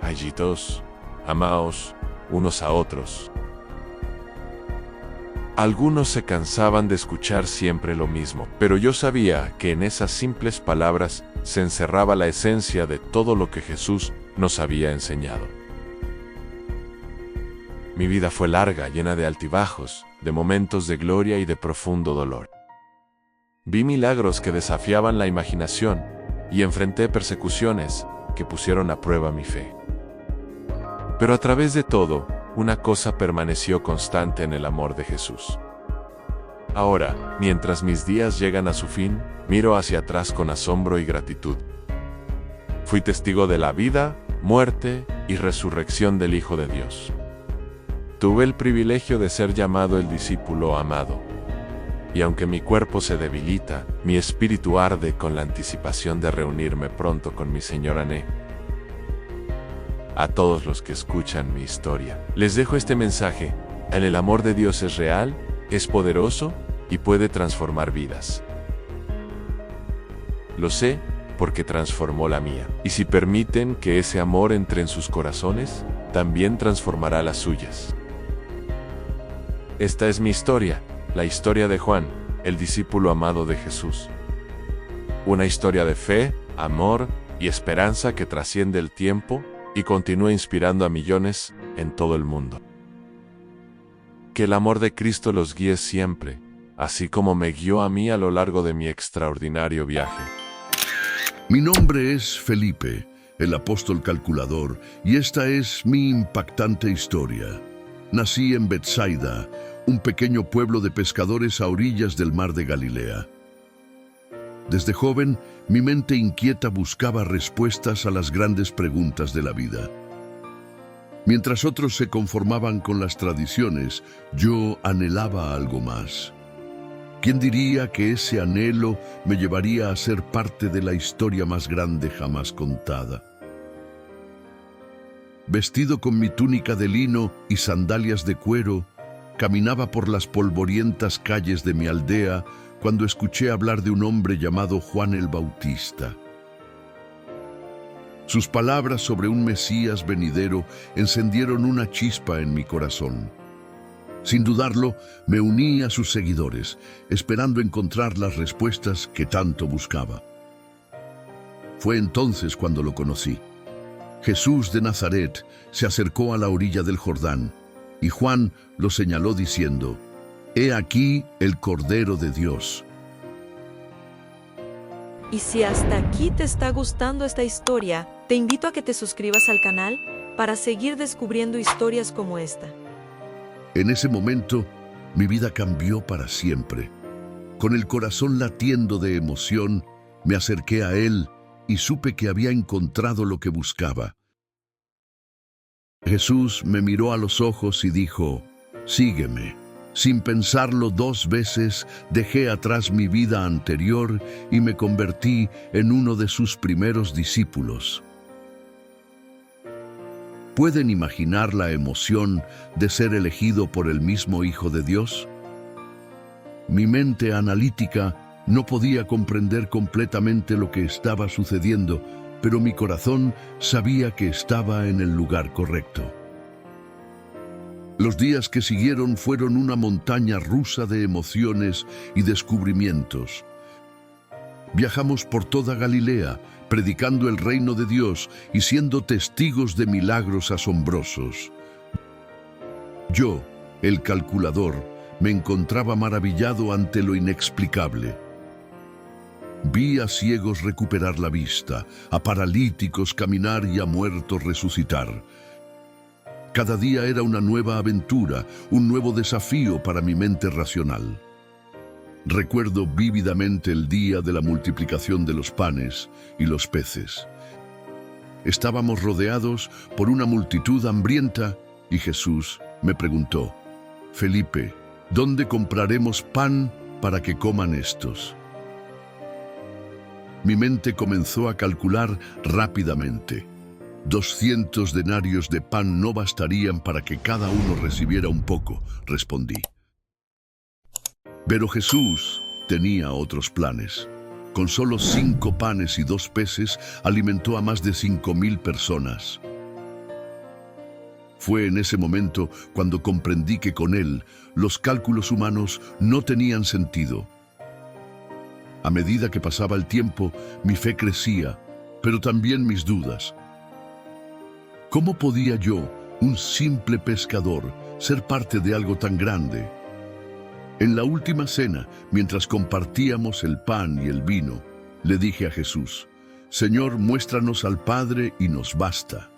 Agitos, amaos unos a otros. Algunos se cansaban de escuchar siempre lo mismo, pero yo sabía que en esas simples palabras se encerraba la esencia de todo lo que Jesús nos había enseñado. Mi vida fue larga, llena de altibajos, de momentos de gloria y de profundo dolor. Vi milagros que desafiaban la imaginación y enfrenté persecuciones que pusieron a prueba mi fe. Pero a través de todo, una cosa permaneció constante en el amor de Jesús. Ahora, mientras mis días llegan a su fin, miro hacia atrás con asombro y gratitud. Fui testigo de la vida, muerte y resurrección del Hijo de Dios. Tuve el privilegio de ser llamado el discípulo amado. Y aunque mi cuerpo se debilita, mi espíritu arde con la anticipación de reunirme pronto con mi Señor Ané. A todos los que escuchan mi historia, les dejo este mensaje: el amor de Dios es real, es poderoso y puede transformar vidas. Lo sé porque transformó la mía. Y si permiten que ese amor entre en sus corazones, también transformará las suyas. Esta es mi historia, la historia de Juan, el discípulo amado de Jesús. Una historia de fe, amor y esperanza que trasciende el tiempo y continúa inspirando a millones en todo el mundo. Que el amor de Cristo los guíe siempre, así como me guió a mí a lo largo de mi extraordinario viaje.
Mi nombre es Felipe, el apóstol calculador, y esta es mi impactante historia. Nací en Betsaida, un pequeño pueblo de pescadores a orillas del mar de Galilea. Desde joven, mi mente inquieta buscaba respuestas a las grandes preguntas de la vida. Mientras otros se conformaban con las tradiciones, yo anhelaba algo más. ¿Quién diría que ese anhelo me llevaría a ser parte de la historia más grande jamás contada? Vestido con mi túnica de lino y sandalias de cuero, caminaba por las polvorientas calles de mi aldea cuando escuché hablar de un hombre llamado Juan el Bautista. Sus palabras sobre un Mesías venidero encendieron una chispa en mi corazón. Sin dudarlo, me uní a sus seguidores, esperando encontrar las respuestas que tanto buscaba. Fue entonces cuando lo conocí. Jesús de Nazaret se acercó a la orilla del Jordán, y Juan lo señaló diciendo: «He aquí el Cordero de Dios».
Y si hasta aquí te está gustando esta historia, te invito a que te suscribas al canal para seguir descubriendo historias como esta.
En ese momento, mi vida cambió para siempre. Con el corazón latiendo de emoción, me acerqué a él y supe que había encontrado lo que buscaba. Jesús me miró a los ojos y dijo: «Sígueme». Sin pensarlo 2 veces, dejé atrás mi vida anterior y me convertí en uno de sus primeros discípulos. ¿Pueden imaginar la emoción de ser elegido por el mismo Hijo de Dios? Mi mente analítica no podía comprender completamente lo que estaba sucediendo, pero mi corazón sabía que estaba en el lugar correcto. Los días que siguieron fueron una montaña rusa de emociones y descubrimientos. Viajamos por toda Galilea, predicando el reino de Dios y siendo testigos de milagros asombrosos. Yo, el calculador, me encontraba maravillado ante lo inexplicable. Vi a ciegos recuperar la vista, a paralíticos caminar y a muertos resucitar. Cada día era una nueva aventura, un nuevo desafío para mi mente racional. Recuerdo vívidamente el día de la multiplicación de los panes y los peces. Estábamos rodeados por una multitud hambrienta y Jesús me preguntó: «Felipe, ¿dónde compraremos pan para que coman estos?». Mi mente comenzó a calcular rápidamente. 200 denarios de pan no bastarían para que cada uno recibiera un poco, respondí. Pero Jesús tenía otros planes. Con solo 5 panes y 2 peces alimentó a más de 5.000 personas. Fue en ese momento cuando comprendí que con él los cálculos humanos no tenían sentido. A medida que pasaba el tiempo, mi fe crecía, pero también mis dudas. ¿Cómo podía yo, un simple pescador, ser parte de algo tan grande? En la última cena, mientras compartíamos el pan y el vino, le dije a Jesús: «Señor, muéstranos al Padre y nos basta».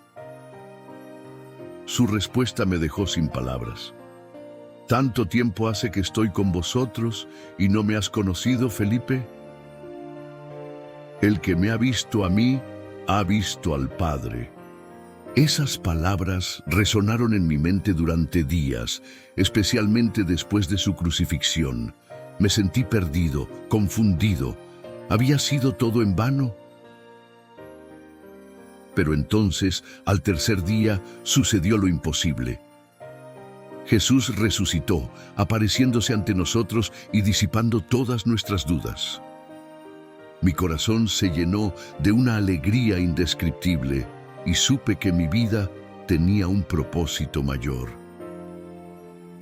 Su respuesta me dejó sin palabras. «¿Tanto tiempo hace que estoy con vosotros y no me has conocido, Felipe? El que me ha visto a mí, ha visto al Padre». Esas palabras resonaron en mi mente durante días, especialmente después de su crucifixión. Me sentí perdido, confundido. ¿Había sido todo en vano? Pero entonces, al tercer día, sucedió lo imposible. Jesús resucitó, apareciéndose ante nosotros y disipando todas nuestras dudas. Mi corazón se llenó de una alegría indescriptible y supe que mi vida tenía un propósito mayor.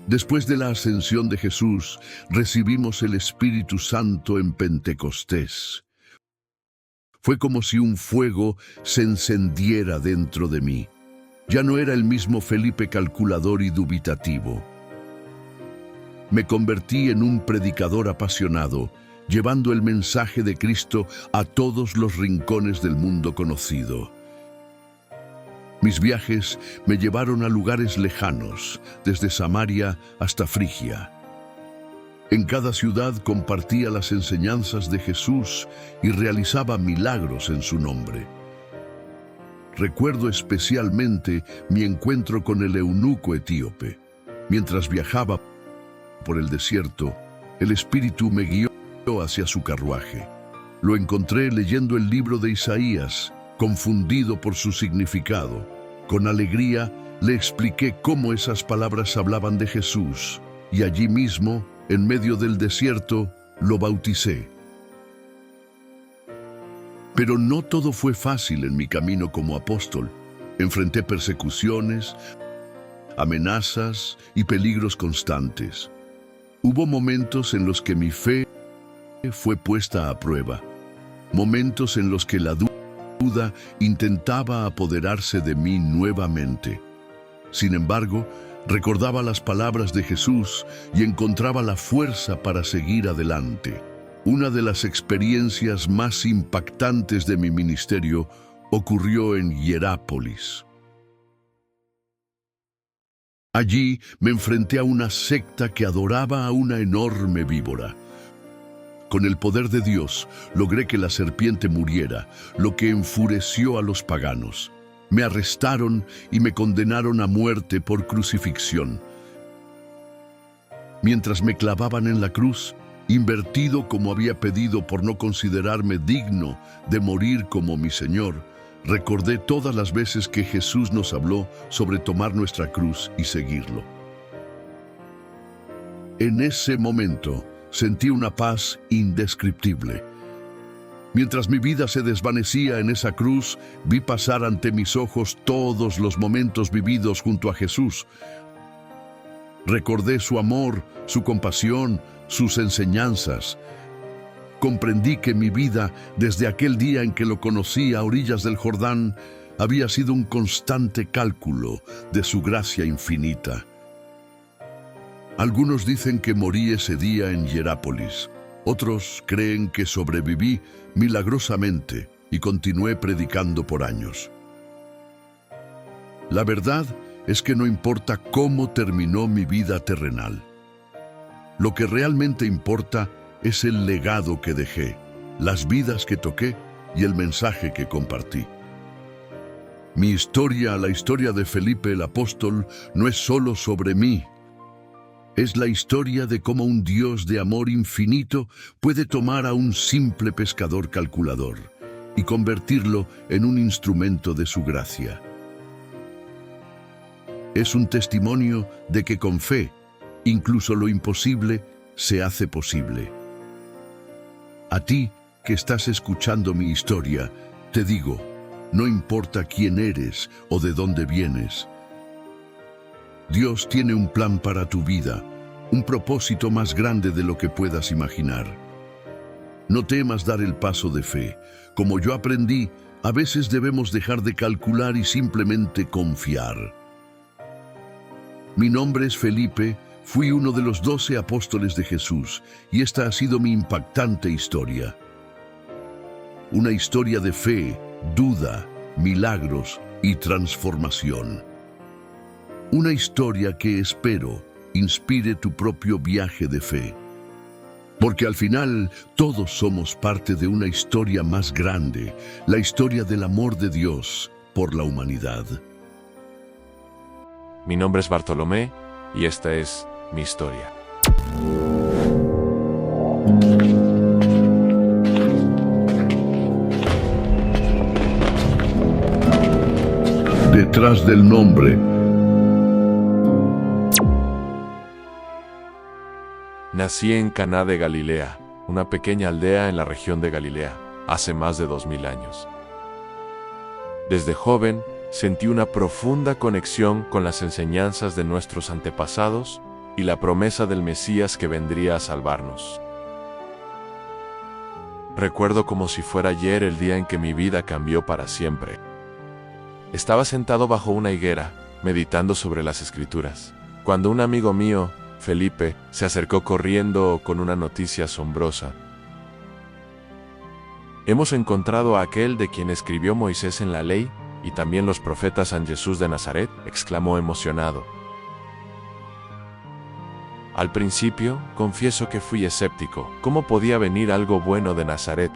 Después de la ascensión de Jesús, recibimos el Espíritu Santo en Pentecostés. Fue como si un fuego se encendiera dentro de mí. Ya no era el mismo Felipe calculador y dubitativo. Me convertí en un predicador apasionado, llevando el mensaje de Cristo a todos los rincones del mundo conocido. Mis viajes me llevaron a lugares lejanos, desde Samaria hasta Frigia. En cada ciudad compartía las enseñanzas de Jesús y realizaba milagros en su nombre. Recuerdo especialmente mi encuentro con el eunuco etíope. Mientras viajaba por el desierto, el Espíritu me guió hacia su carruaje. Lo encontré leyendo el libro de Isaías, confundido por su significado. Con alegría le expliqué cómo esas palabras hablaban de Jesús, y allí mismo, en medio del desierto, lo bauticé. Pero no todo fue fácil en mi camino como apóstol. Enfrenté persecuciones, amenazas y peligros constantes. Hubo momentos en los que mi fe fue puesta a prueba. Momentos en los que la duda intentaba apoderarse de mí nuevamente. Sin embargo, recordaba las palabras de Jesús y encontraba la fuerza para seguir adelante. Una de las experiencias más impactantes de mi ministerio ocurrió en Hierápolis. Allí me enfrenté a una secta que adoraba a una enorme víbora. Con el poder de Dios, logré que la serpiente muriera, lo que enfureció a los paganos. Me arrestaron y me condenaron a muerte por crucifixión. Mientras me clavaban en la cruz, invertido como había pedido por no considerarme digno de morir como mi Señor, recordé todas las veces que Jesús nos habló sobre tomar nuestra cruz y seguirlo. En ese momento sentí una paz indescriptible. Mientras mi vida se desvanecía en esa cruz, vi pasar ante mis ojos todos los momentos vividos junto a Jesús. Recordé su amor, su compasión, sus enseñanzas. Comprendí que mi vida, desde aquel día en que lo conocí a orillas del Jordán, había sido un constante cálculo de su gracia infinita. Algunos dicen que morí ese día en Hierápolis. Otros creen que sobreviví milagrosamente y continué predicando por años. La verdad es que no importa cómo terminó mi vida terrenal. Lo que realmente importa es el legado que dejé, las vidas que toqué y el mensaje que compartí. Mi historia, la historia de Felipe el Apóstol, no es solo sobre mí. Es la historia de cómo un Dios de amor infinito puede tomar a un simple pescador calculador y convertirlo en un instrumento de su gracia. Es un testimonio de que con fe, incluso lo imposible se hace posible. A ti que estás escuchando mi historia, te digo, no importa quién eres o de dónde vienes, Dios tiene un plan para tu vida, un propósito más grande de lo que puedas imaginar. No temas dar el paso de fe. Como yo aprendí, a veces debemos dejar de calcular y simplemente confiar. Mi nombre es Felipe, fui uno de los 12 apóstoles de Jesús, y esta ha sido mi impactante historia. Una historia de fe, duda, milagros y transformación. Una historia que espero inspire tu propio viaje de fe. Porque al final todos somos parte de una historia más grande, la historia del amor de Dios por la humanidad.
Mi nombre es Bartolomé y esta es mi historia.
Detrás del nombre.
Nací en Caná de Galilea, una pequeña aldea en la región de Galilea, hace más de 2000 años. Desde joven, sentí una profunda conexión con las enseñanzas de nuestros antepasados y la promesa del Mesías que vendría a salvarnos. Recuerdo como si fuera ayer el día en que mi vida cambió para siempre. Estaba sentado bajo una higuera, meditando sobre las Escrituras, cuando un amigo mío, Felipe, se acercó corriendo con una noticia asombrosa. Hemos encontrado a aquel de quien escribió Moisés en la ley y también los profetas San Jesús de Nazaret, exclamó emocionado. Al principio, confieso que fui escéptico. ¿Cómo podía venir algo bueno de Nazaret?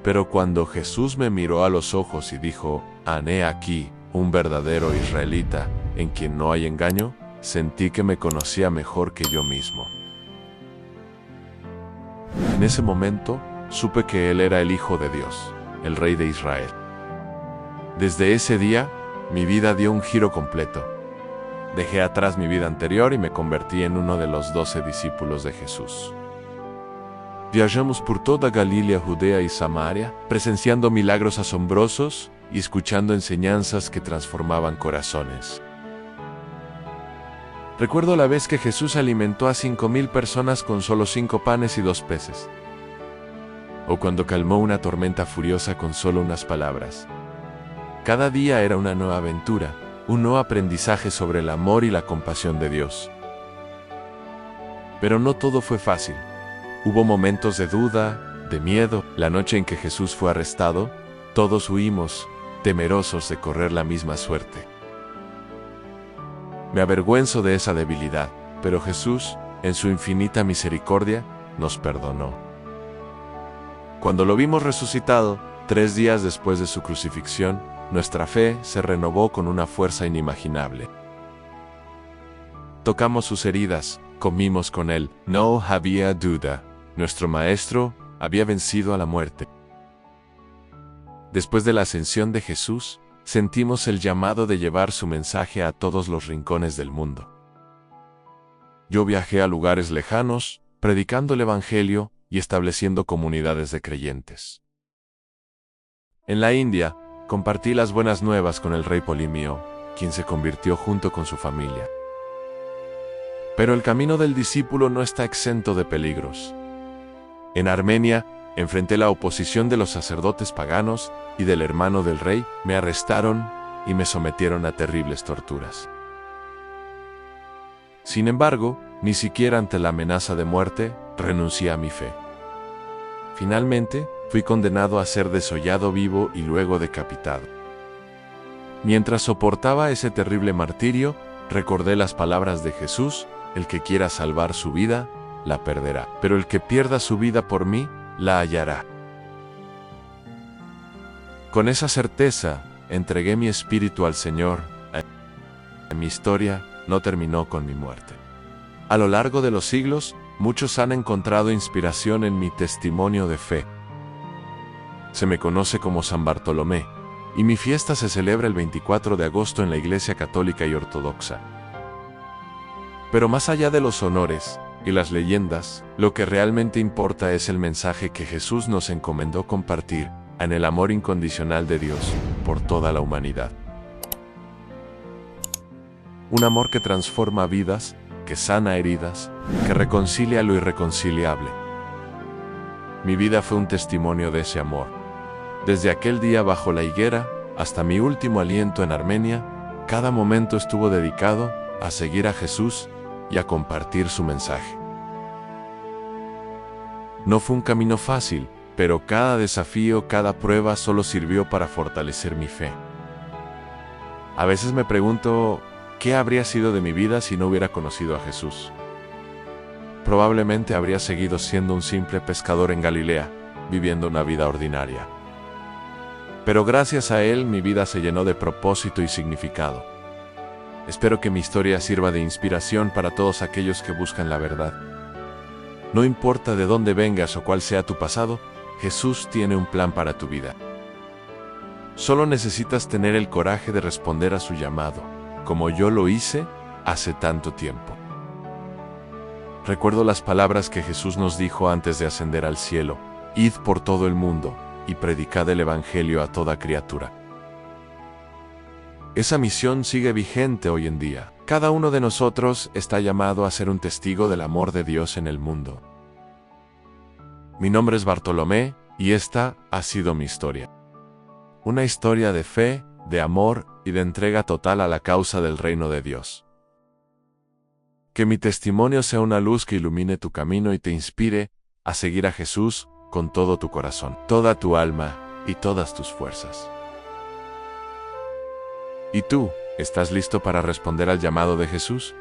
Pero cuando Jesús me miró a los ojos y dijo, «He aquí, un verdadero israelita, en quien no hay engaño», sentí que me conocía mejor que yo mismo. En ese momento, supe que Él era el Hijo de Dios, el Rey de Israel. Desde ese día, mi vida dio un giro completo. Dejé atrás mi vida anterior y me convertí en uno de los 12 discípulos de Jesús. Viajamos por toda Galilea, Judea y Samaria, presenciando milagros asombrosos y escuchando enseñanzas que transformaban corazones. Recuerdo la vez que Jesús alimentó a 5,000 personas con solo 5 panes y 2 peces. O cuando calmó una tormenta furiosa con solo unas palabras. Cada día era una nueva aventura, un nuevo aprendizaje sobre el amor y la compasión de Dios. Pero no todo fue fácil. Hubo momentos de duda, de miedo. La noche en que Jesús fue arrestado, todos huimos, temerosos de correr la misma suerte. Me avergüenzo de esa debilidad, pero Jesús, en su infinita misericordia, nos perdonó. Cuando lo vimos resucitado, 3 días después de su crucifixión, nuestra fe se renovó con una fuerza inimaginable. Tocamos sus heridas, comimos con él, no había duda. Nuestro Maestro había vencido a la muerte. Después de la ascensión de Jesús, sentimos el llamado de llevar su mensaje a todos los rincones del mundo. Yo viajé a lugares lejanos, predicando el Evangelio y estableciendo comunidades de creyentes. En la India, compartí las buenas nuevas con el rey Polimio, quien se convirtió junto con su familia. Pero el camino del discípulo no está exento de peligros. En Armenia, enfrenté la oposición de los sacerdotes paganos y del hermano del rey, me arrestaron y me sometieron a terribles torturas. Sin embargo, ni siquiera ante la amenaza de muerte, renuncié a mi fe. Finalmente, fui condenado a ser desollado vivo y luego decapitado. Mientras soportaba ese terrible martirio, recordé las palabras de Jesús: el que quiera salvar su vida, la perderá, pero el que pierda su vida por mí, la hallará. Con esa certeza, entregué mi espíritu al Señor. Mi historia no terminó con mi muerte. A lo largo de los siglos, muchos han encontrado inspiración en mi testimonio de fe. Se me conoce como San Bartolomé, y mi fiesta se celebra el 24 de agosto en la Iglesia Católica y Ortodoxa. Pero más allá de los honores y las leyendas, lo que realmente importa es el mensaje que Jesús nos encomendó compartir en el amor incondicional de Dios por toda la humanidad. Un amor que transforma vidas, que sana heridas, que reconcilia lo irreconciliable. Mi vida fue un testimonio de ese amor. Desde aquel día bajo la higuera hasta mi último aliento en Armenia, cada momento estuvo dedicado a seguir a Jesús y a compartir su mensaje. No fue un camino fácil, pero cada desafío, cada prueba solo sirvió para fortalecer mi fe. A veces me pregunto, ¿qué habría sido de mi vida si no hubiera conocido a Jesús? Probablemente habría seguido siendo un simple pescador en Galilea, viviendo una vida ordinaria. Pero gracias a Él mi vida se llenó de propósito y significado. Espero que mi historia sirva de inspiración para todos aquellos que buscan la verdad. No importa de dónde vengas o cuál sea tu pasado, Jesús tiene un plan para tu vida. Solo necesitas tener el coraje de responder a su llamado, como yo lo hice hace tanto tiempo. Recuerdo las palabras que Jesús nos dijo antes de ascender al cielo: id por todo el mundo y predicad el Evangelio a toda criatura. Esa misión sigue vigente hoy en día. Cada uno de nosotros está llamado a ser un testigo del amor de Dios en el mundo. Mi nombre es Bartolomé y esta ha sido mi historia. Una historia de fe, de amor y de entrega total a la causa del reino de Dios. Que mi testimonio sea una luz que ilumine tu camino y te inspire a seguir a Jesús con todo tu corazón, toda tu alma y todas tus fuerzas. ¿Y tú, estás listo para responder al llamado de Jesús?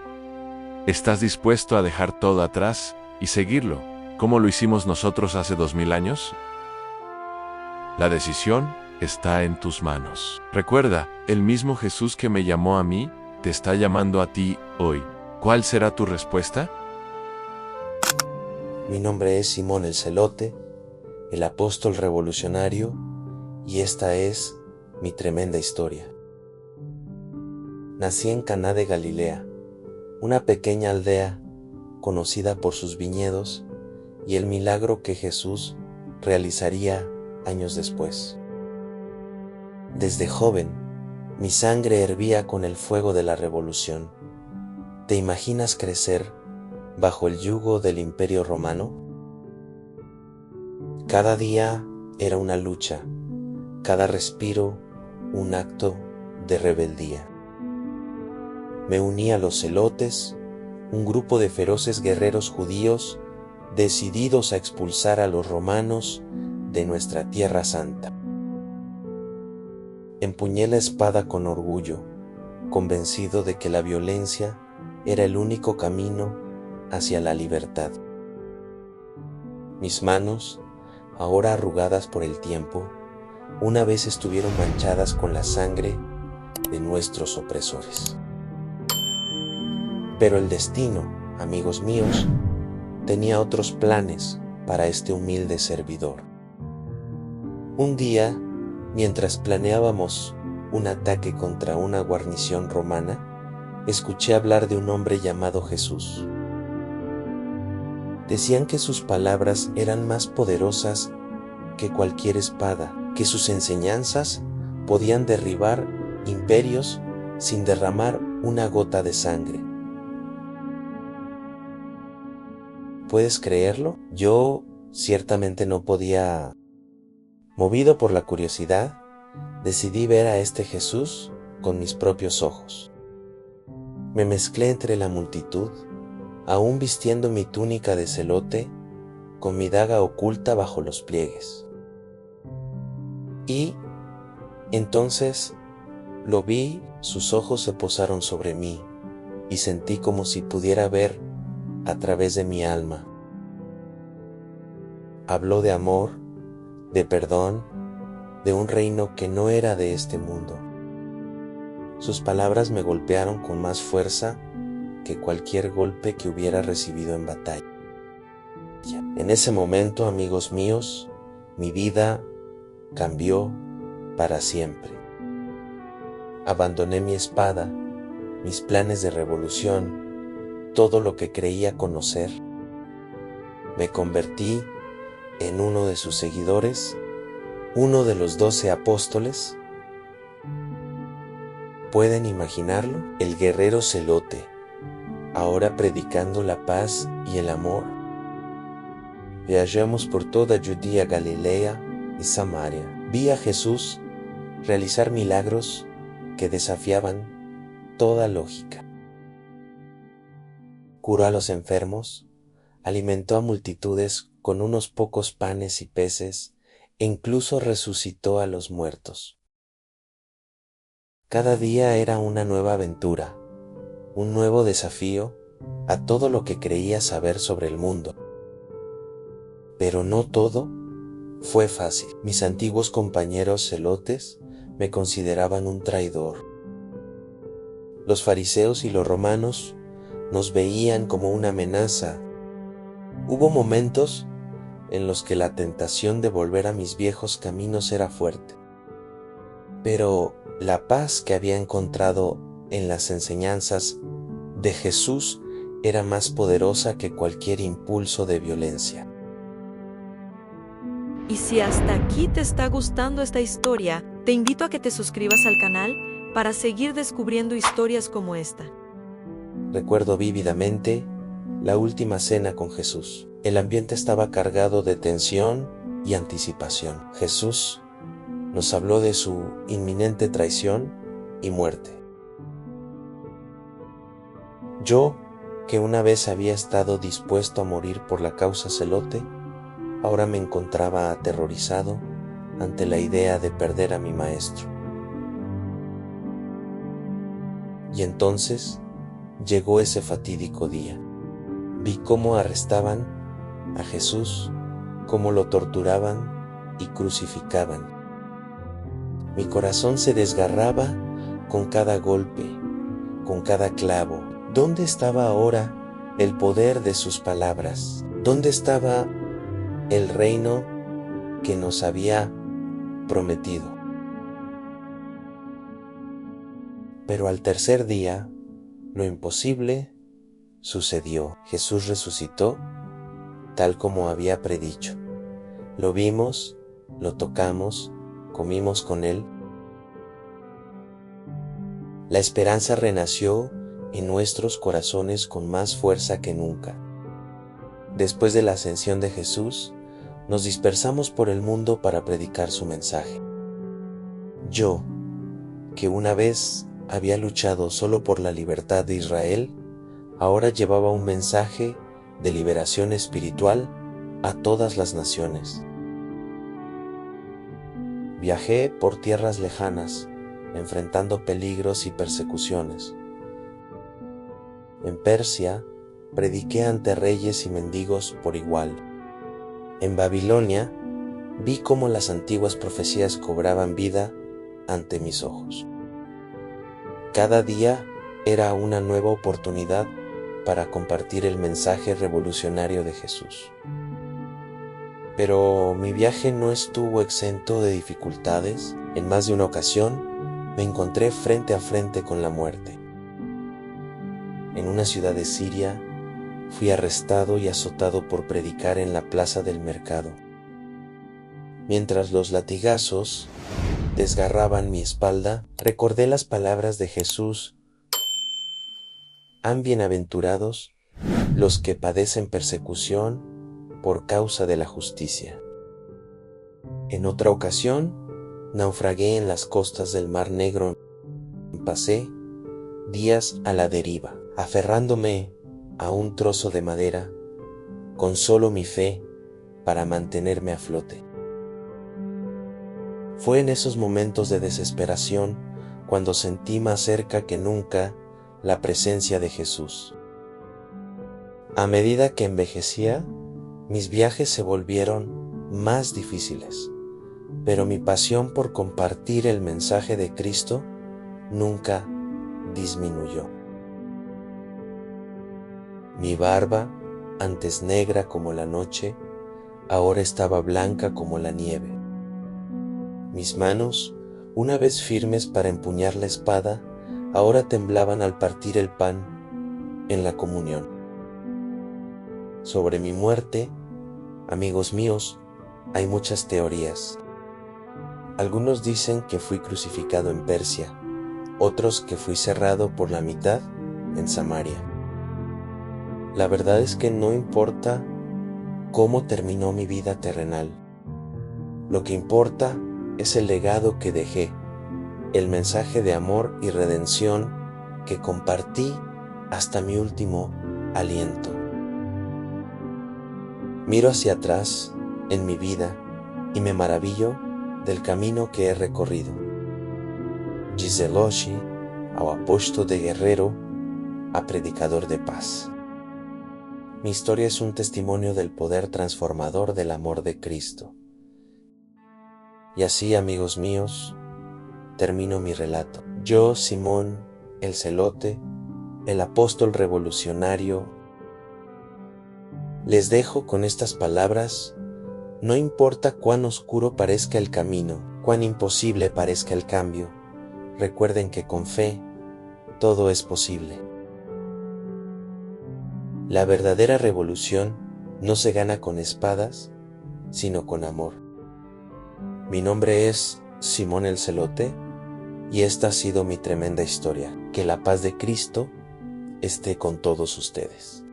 ¿Estás dispuesto a dejar todo atrás y seguirlo, como lo hicimos nosotros hace 2000 años? La decisión está en tus manos. Recuerda, el mismo Jesús que me llamó a mí, te está llamando a ti hoy. ¿Cuál será tu respuesta?
Mi nombre es Simón el Celote, el apóstol revolucionario, y esta es mi tremenda historia. Nací en Caná de Galilea, una pequeña aldea conocida por sus viñedos y el milagro que Jesús realizaría años después. Desde joven, mi sangre hervía con el fuego de la revolución. ¿Te imaginas crecer bajo el yugo del Imperio Romano? Cada día era una lucha, cada respiro un acto de rebeldía. Me uní a los celotes, un grupo de feroces guerreros judíos decididos a expulsar a los romanos de nuestra Tierra Santa. Empuñé la espada con orgullo, convencido de que la violencia era el único camino hacia la libertad. Mis manos, ahora arrugadas por el tiempo, una vez estuvieron manchadas con la sangre de nuestros opresores. Pero el destino, amigos míos, tenía otros planes para este humilde servidor. Un día, mientras planeábamos un ataque contra una guarnición romana, escuché hablar de un hombre llamado Jesús. Decían que sus palabras eran más poderosas que cualquier espada, que sus enseñanzas podían derribar imperios sin derramar una gota de sangre. ¿Puedes creerlo? Yo ciertamente no podía. Movido por la curiosidad, decidí ver a este Jesús con mis propios ojos. Me mezclé entre la multitud, aún vistiendo mi túnica de celote, con mi daga oculta bajo los pliegues. Y entonces lo vi, sus ojos se posaron sobre mí, y sentí como si pudiera ver a través de mi alma. Habló de amor, de perdón, de un reino que no era de este mundo. Sus palabras me golpearon con más fuerza que cualquier golpe que hubiera recibido en batalla. En ese momento, amigos míos, mi vida cambió para siempre. Abandoné mi espada, mis planes de revolución, todo lo que creía conocer. Me convertí en uno de sus seguidores, uno de los 12 apóstoles. ¿Pueden imaginarlo? El guerrero celote, ahora predicando la paz y el amor. Viajamos por toda Judea, Galilea y Samaria. Vi a Jesús realizar milagros que desafiaban toda lógica. Curó a los enfermos, alimentó a multitudes con unos pocos panes y peces, e incluso resucitó a los muertos. Cada día era una nueva aventura, un nuevo desafío a todo lo que creía saber sobre el mundo. Pero no todo fue fácil. Mis antiguos compañeros celotes me consideraban un traidor. Los fariseos y los romanos nos veían como una amenaza. Hubo momentos en los que la tentación de volver a mis viejos caminos era fuerte. Pero la paz que había encontrado en las enseñanzas de Jesús era más poderosa que cualquier impulso de violencia.
Y si hasta aquí te está gustando esta historia, te invito a que te suscribas al canal para seguir descubriendo historias como esta.
Recuerdo vívidamente la última cena con Jesús. El ambiente estaba cargado de tensión y anticipación. Jesús nos habló de su inminente traición y muerte. Yo, que una vez había estado dispuesto a morir por la causa celote, ahora me encontraba aterrorizado ante la idea de perder a mi maestro. Y entonces llegó ese fatídico día. Vi cómo arrestaban a Jesús, cómo lo torturaban y crucificaban. Mi corazón se desgarraba con cada golpe, con cada clavo. ¿Dónde estaba ahora el poder de sus palabras? ¿Dónde estaba el reino que nos había prometido? Pero al tercer día, lo imposible sucedió. Jesús resucitó tal como había predicho. Lo vimos, lo tocamos, comimos con Él. La esperanza renació en nuestros corazones con más fuerza que nunca. Después de la ascensión de Jesús, nos dispersamos por el mundo para predicar su mensaje. Yo, que una vez había luchado solo por la libertad de Israel, ahora llevaba un mensaje de liberación espiritual a todas las naciones. Viajé por tierras lejanas, enfrentando peligros y persecuciones. En Persia, prediqué ante reyes y mendigos por igual. En Babilonia, vi cómo las antiguas profecías cobraban vida ante mis ojos. Cada día era una nueva oportunidad para compartir el mensaje revolucionario de Jesús. Pero mi viaje no estuvo exento de dificultades. En más de una ocasión me encontré frente a frente con la muerte. En una ciudad de Siria fui arrestado y azotado por predicar en la plaza del mercado. Mientras los latigazos desgarraban mi espalda, recordé las palabras de Jesús: «Han bienaventurados los que padecen persecución por causa de la justicia». En otra ocasión, naufragué en las costas del Mar Negro. Pasé días a la deriva, aferrándome a un trozo de madera, con solo mi fe para mantenerme a flote. Fue en esos momentos de desesperación cuando sentí más cerca que nunca la presencia de Jesús. A medida que envejecía, mis viajes se volvieron más difíciles, pero mi pasión por compartir el mensaje de Cristo nunca disminuyó. Mi barba, antes negra como la noche, ahora estaba blanca como la nieve. Mis manos, una vez firmes para empuñar la espada, ahora temblaban al partir el pan en la comunión. Sobre mi muerte, amigos míos, hay muchas teorías. Algunos dicen que fui crucificado en Persia, otros que fui cerrado por la mitad en Samaria. La verdad es que no importa cómo terminó mi vida terrenal. Lo que importa es el legado que dejé, el mensaje de amor y redención que compartí hasta mi último aliento. Miro hacia atrás en mi vida y me maravillo del camino que he recorrido. Giseloshi, ao apóstol de guerrero, a predicador de paz. Mi historia es un testimonio del poder transformador del amor de Cristo. Y así, amigos míos, termino mi relato. Yo, Simón, el celote, el apóstol revolucionario, les dejo con estas palabras: no importa cuán oscuro parezca el camino, cuán imposible parezca el cambio, recuerden que con fe todo es posible. La verdadera revolución no se gana con espadas, sino con amor. Mi nombre es Simón el Celote y esta ha sido mi tremenda historia. Que la paz de Cristo esté con todos ustedes.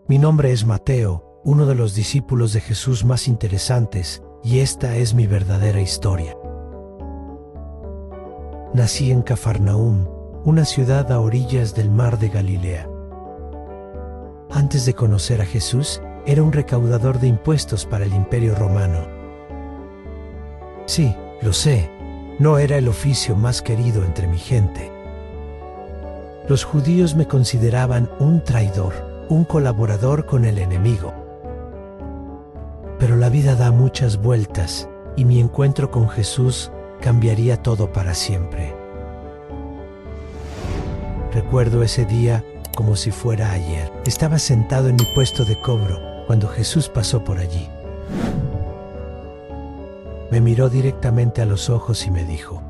Mi nombre es Mateo, uno de los discípulos de Jesús más interesantes, y esta es mi verdadera historia. Nací en Cafarnaúm, una ciudad a orillas del mar de Galilea. Antes de conocer a Jesús, era un recaudador de impuestos para el Imperio Romano. Sí, lo sé, no era el oficio más querido entre mi gente. Los judíos me consideraban un traidor, un colaborador con el enemigo. Pero la vida da muchas vueltas y mi encuentro con Jesús cambiaría todo para siempre. Recuerdo ese día como si fuera ayer. Estaba sentado en mi puesto de cobro cuando Jesús pasó por allí. Me miró directamente a los ojos y me dijo: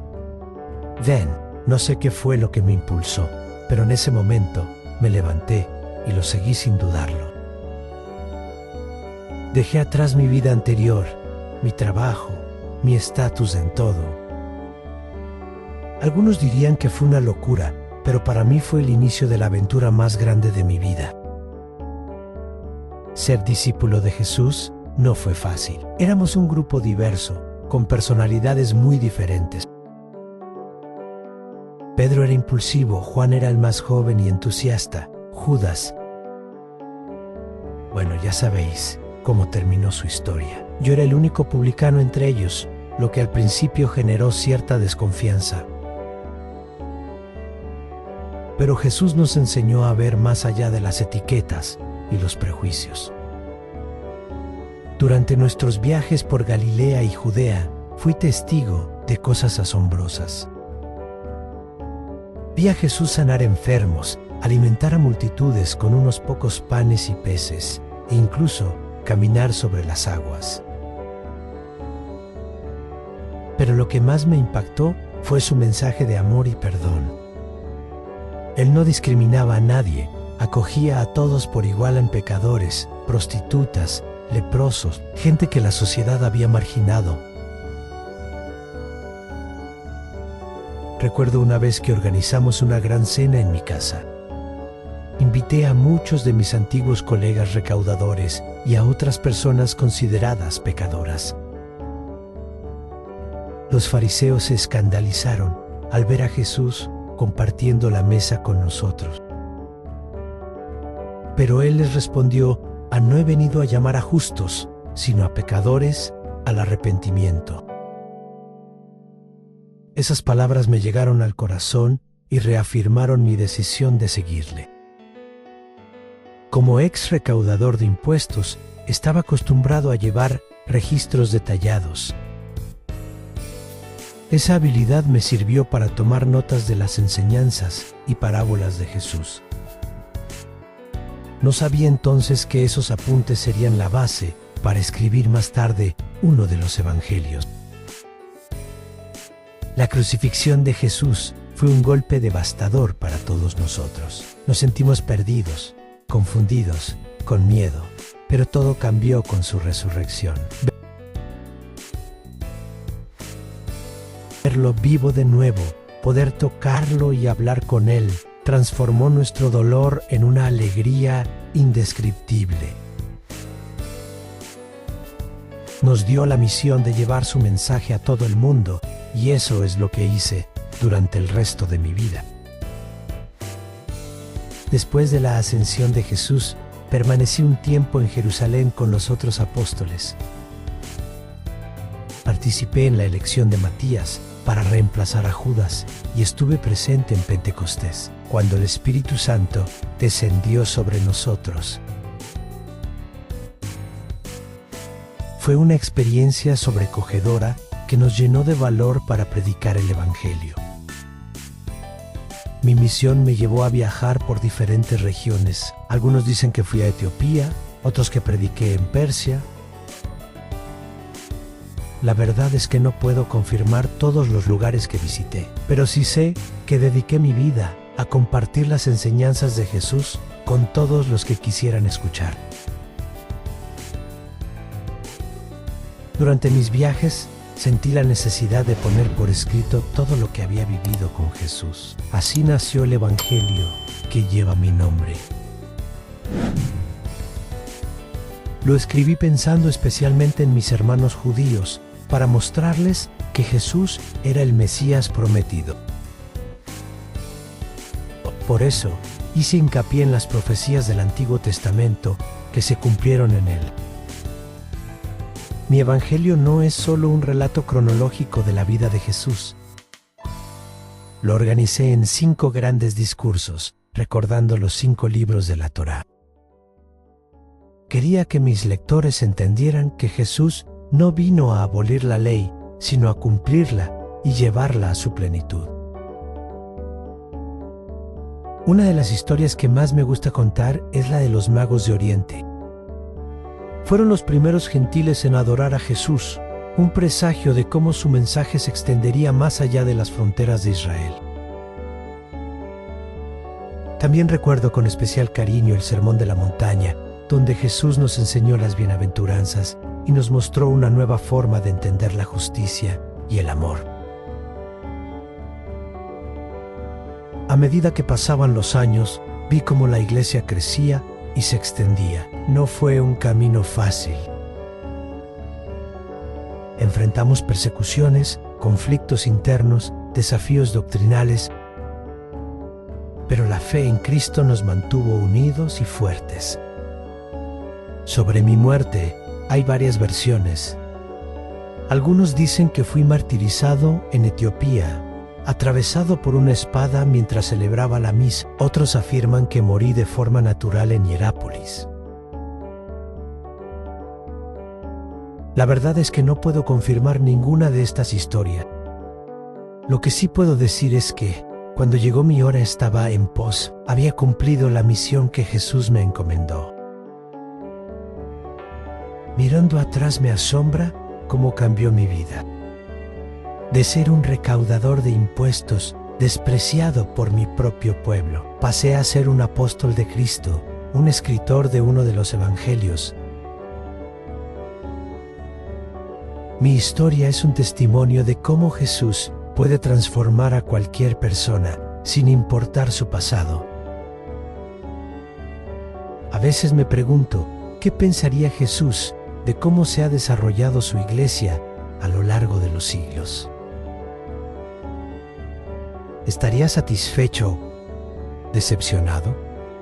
ven. No sé qué fue lo que me impulsó, pero en ese momento me levanté y lo seguí sin dudarlo. Dejé atrás mi vida anterior, mi trabajo, mi estatus en todo. Algunos dirían que fue una locura, pero para mí fue el inicio de la aventura más grande de mi vida. Ser discípulo de Jesús no fue fácil. Éramos un grupo diverso, con personalidades muy diferentes. Pedro era impulsivo, Juan era el más joven y entusiasta, Judas. Bueno, ya sabéis cómo terminó su historia. Yo era el único publicano entre ellos, lo que al principio generó cierta desconfianza. Pero Jesús nos enseñó a ver más allá de las etiquetas y los prejuicios. Durante nuestros viajes por Galilea y Judea, fui testigo de cosas asombrosas. Vi a Jesús sanar enfermos, alimentar a multitudes con unos pocos panes y peces, e incluso caminar sobre las aguas. Pero lo que más me impactó fue su mensaje de amor y perdón. Él no discriminaba a nadie, acogía a todos por igual en pecadores, prostitutas, leprosos, gente que la sociedad había marginado. Recuerdo una vez que organizamos una gran cena en mi casa. Invité a muchos de mis antiguos colegas recaudadores y a otras personas consideradas pecadoras. Los fariseos se escandalizaron al ver a Jesús compartiendo la mesa con nosotros. Pero él les respondió: no he venido a llamar a justos, sino a pecadores al arrepentimiento. Esas palabras me llegaron al corazón y reafirmaron mi decisión de seguirle. Como ex recaudador de impuestos, estaba acostumbrado a llevar registros detallados. Esa habilidad me sirvió para tomar notas de las enseñanzas y parábolas de Jesús. No sabía entonces que esos apuntes serían la base para escribir más tarde uno de los evangelios. La crucifixión de Jesús fue un golpe devastador para todos nosotros. Nos sentimos perdidos, confundidos, con miedo, pero todo cambió con su resurrección. Verlo vivo de nuevo, poder tocarlo y hablar con él, transformó nuestro dolor en una alegría indescriptible. Nos dio la misión de llevar su mensaje a todo el mundo, y eso es lo que hice durante el resto de mi vida. Después de la ascensión de Jesús, permanecí un tiempo en Jerusalén con los otros apóstoles. Participé en la elección de Matías para reemplazar a Judas y estuve presente en Pentecostés, cuando el Espíritu Santo descendió sobre nosotros. Fue una experiencia sobrecogedora que nos llenó de valor para predicar el Evangelio. Mi misión me llevó a viajar por diferentes regiones. Algunos dicen que fui a Etiopía, otros que prediqué en Persia. La verdad es que no puedo confirmar todos los lugares que visité, pero sí sé que dediqué mi vida a compartir las enseñanzas de Jesús con todos los que quisieran escuchar. Durante mis viajes, sentí la necesidad de poner por escrito todo lo que había vivido con Jesús. Así nació el Evangelio que lleva mi nombre. Lo escribí pensando especialmente en mis hermanos judíos, para mostrarles que Jesús era el Mesías prometido. Por eso, hice hincapié en las profecías del Antiguo Testamento que se cumplieron en él. Mi evangelio no es solo un relato cronológico de la vida de Jesús. Lo organicé en 5 grandes discursos, recordando los 5 libros de la Torá. Quería que mis lectores entendieran que Jesús no vino a abolir la ley, sino a cumplirla y llevarla a su plenitud. Una de las historias que más me gusta contar es la de los magos de Oriente. Fueron los primeros gentiles en adorar a Jesús, un presagio de cómo su mensaje se extendería más allá de las fronteras de Israel. También recuerdo con especial cariño el Sermón de la Montaña, donde Jesús nos enseñó las bienaventuranzas y nos mostró una nueva forma de entender la justicia y el amor. A medida que pasaban los años, vi cómo la iglesia crecía y se extendía. No fue un camino fácil. Enfrentamos persecuciones, conflictos internos, desafíos doctrinales, pero la fe en Cristo nos mantuvo unidos y fuertes. Sobre mi muerte hay varias versiones. Algunos dicen que fui martirizado en Etiopía, atravesado por una espada mientras celebraba la misa. Otros afirman que morí de forma natural en Hierápolis. La verdad es que no puedo confirmar ninguna de estas historias. Lo que sí puedo decir es que, cuando llegó mi hora estaba en pos, había cumplido la misión que Jesús me encomendó. Mirando atrás me asombra cómo cambió mi vida. De ser un recaudador de impuestos, despreciado por mi propio pueblo, pasé a ser un apóstol de Cristo, un escritor de uno de los evangelios. Mi historia es un testimonio de cómo Jesús puede transformar a cualquier persona, sin importar su pasado. A veces me pregunto, ¿qué pensaría Jesús de cómo se ha desarrollado su iglesia a lo largo de los siglos? ¿Estaría satisfecho? ¿Decepcionado?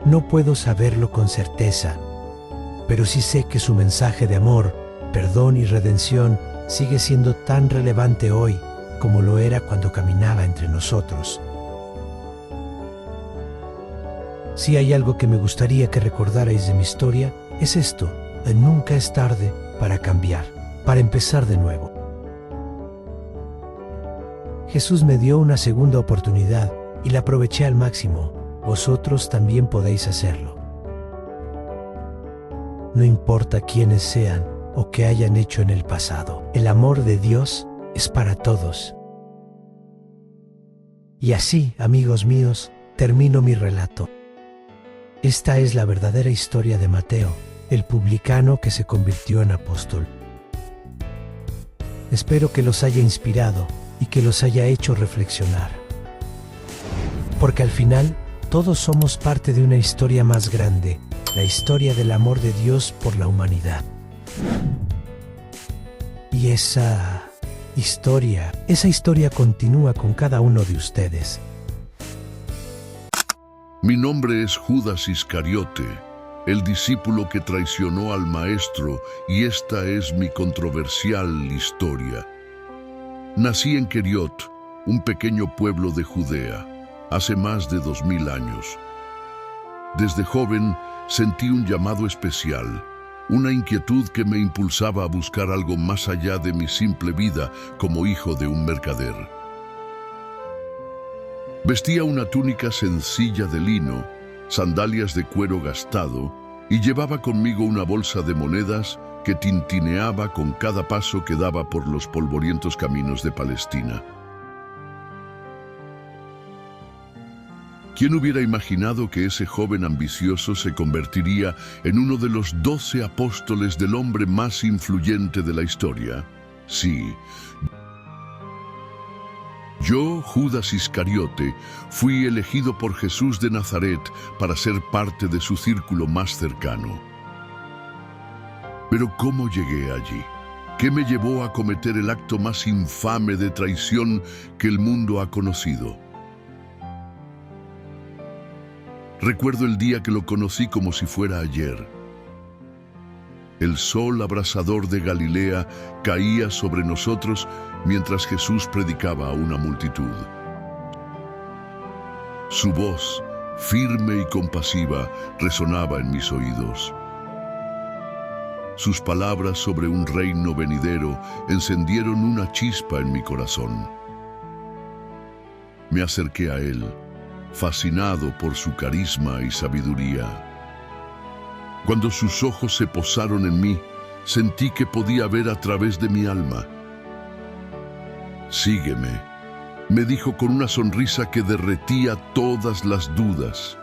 No puedo saberlo con certeza, pero sí sé que su mensaje de amor, perdón y redención sigue siendo tan relevante hoy como lo era cuando caminaba entre nosotros. Si hay algo que me gustaría que recordarais de mi historia, es esto: nunca es tarde para cambiar, para empezar de nuevo. Jesús me dio una segunda oportunidad y la aproveché al máximo. Vosotros también podéis hacerlo. No importa quiénes sean o qué hayan hecho en el pasado, el amor de Dios es para todos. Y así, amigos míos, termino mi relato. Esta es la verdadera historia de Mateo, el publicano que se convirtió en apóstol. Espero que los haya inspirado y que los haya hecho reflexionar. Porque al final, todos somos parte de una historia más grande, la historia del amor de Dios por la humanidad. Y esa historia continúa con cada uno de ustedes.
Mi nombre es Judas Iscariote, el discípulo que traicionó al Maestro, y esta es mi controversial historia. Nací en Queriot, un pequeño pueblo de Judea, hace más de 2000 años. Desde joven sentí un llamado especial, una inquietud que me impulsaba a buscar algo más allá de mi simple vida como hijo de un mercader. Vestía una túnica sencilla de lino, sandalias de cuero gastado y llevaba conmigo una bolsa de monedas que tintineaba con cada paso que daba por los polvorientos caminos de Palestina. ¿Quién hubiera imaginado que ese joven ambicioso se convertiría en uno de los 12 apóstoles del hombre más influyente de la historia? Sí. Yo, Judas Iscariote, fui elegido por Jesús de Nazaret para ser parte de su círculo más cercano. Pero ¿cómo llegué allí? ¿Qué me llevó a cometer el acto más infame de traición que el mundo ha conocido? Recuerdo el día que lo conocí como si fuera ayer. El sol abrasador de Galilea caía sobre nosotros mientras Jesús predicaba a una multitud. Su voz, firme y compasiva, resonaba en mis oídos. Sus palabras sobre un reino venidero encendieron una chispa en mi corazón. Me acerqué a él, fascinado por su carisma y sabiduría. Cuando sus ojos se posaron en mí, sentí que podía ver a través de mi alma. «Sígueme», me dijo con una sonrisa que derretía todas las dudas.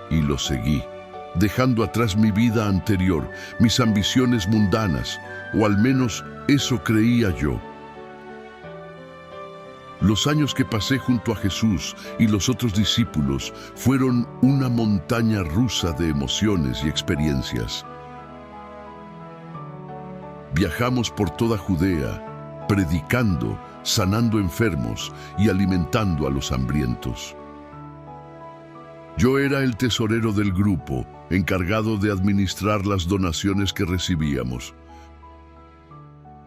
Y lo seguí, dejando atrás mi vida anterior, mis ambiciones mundanas, o al menos eso creía yo. Los años que pasé junto a Jesús y los otros discípulos fueron una montaña rusa de emociones y experiencias. Viajamos por toda Judea, predicando, sanando enfermos y alimentando a los hambrientos. Yo era el tesorero del grupo, encargado de administrar las donaciones que recibíamos.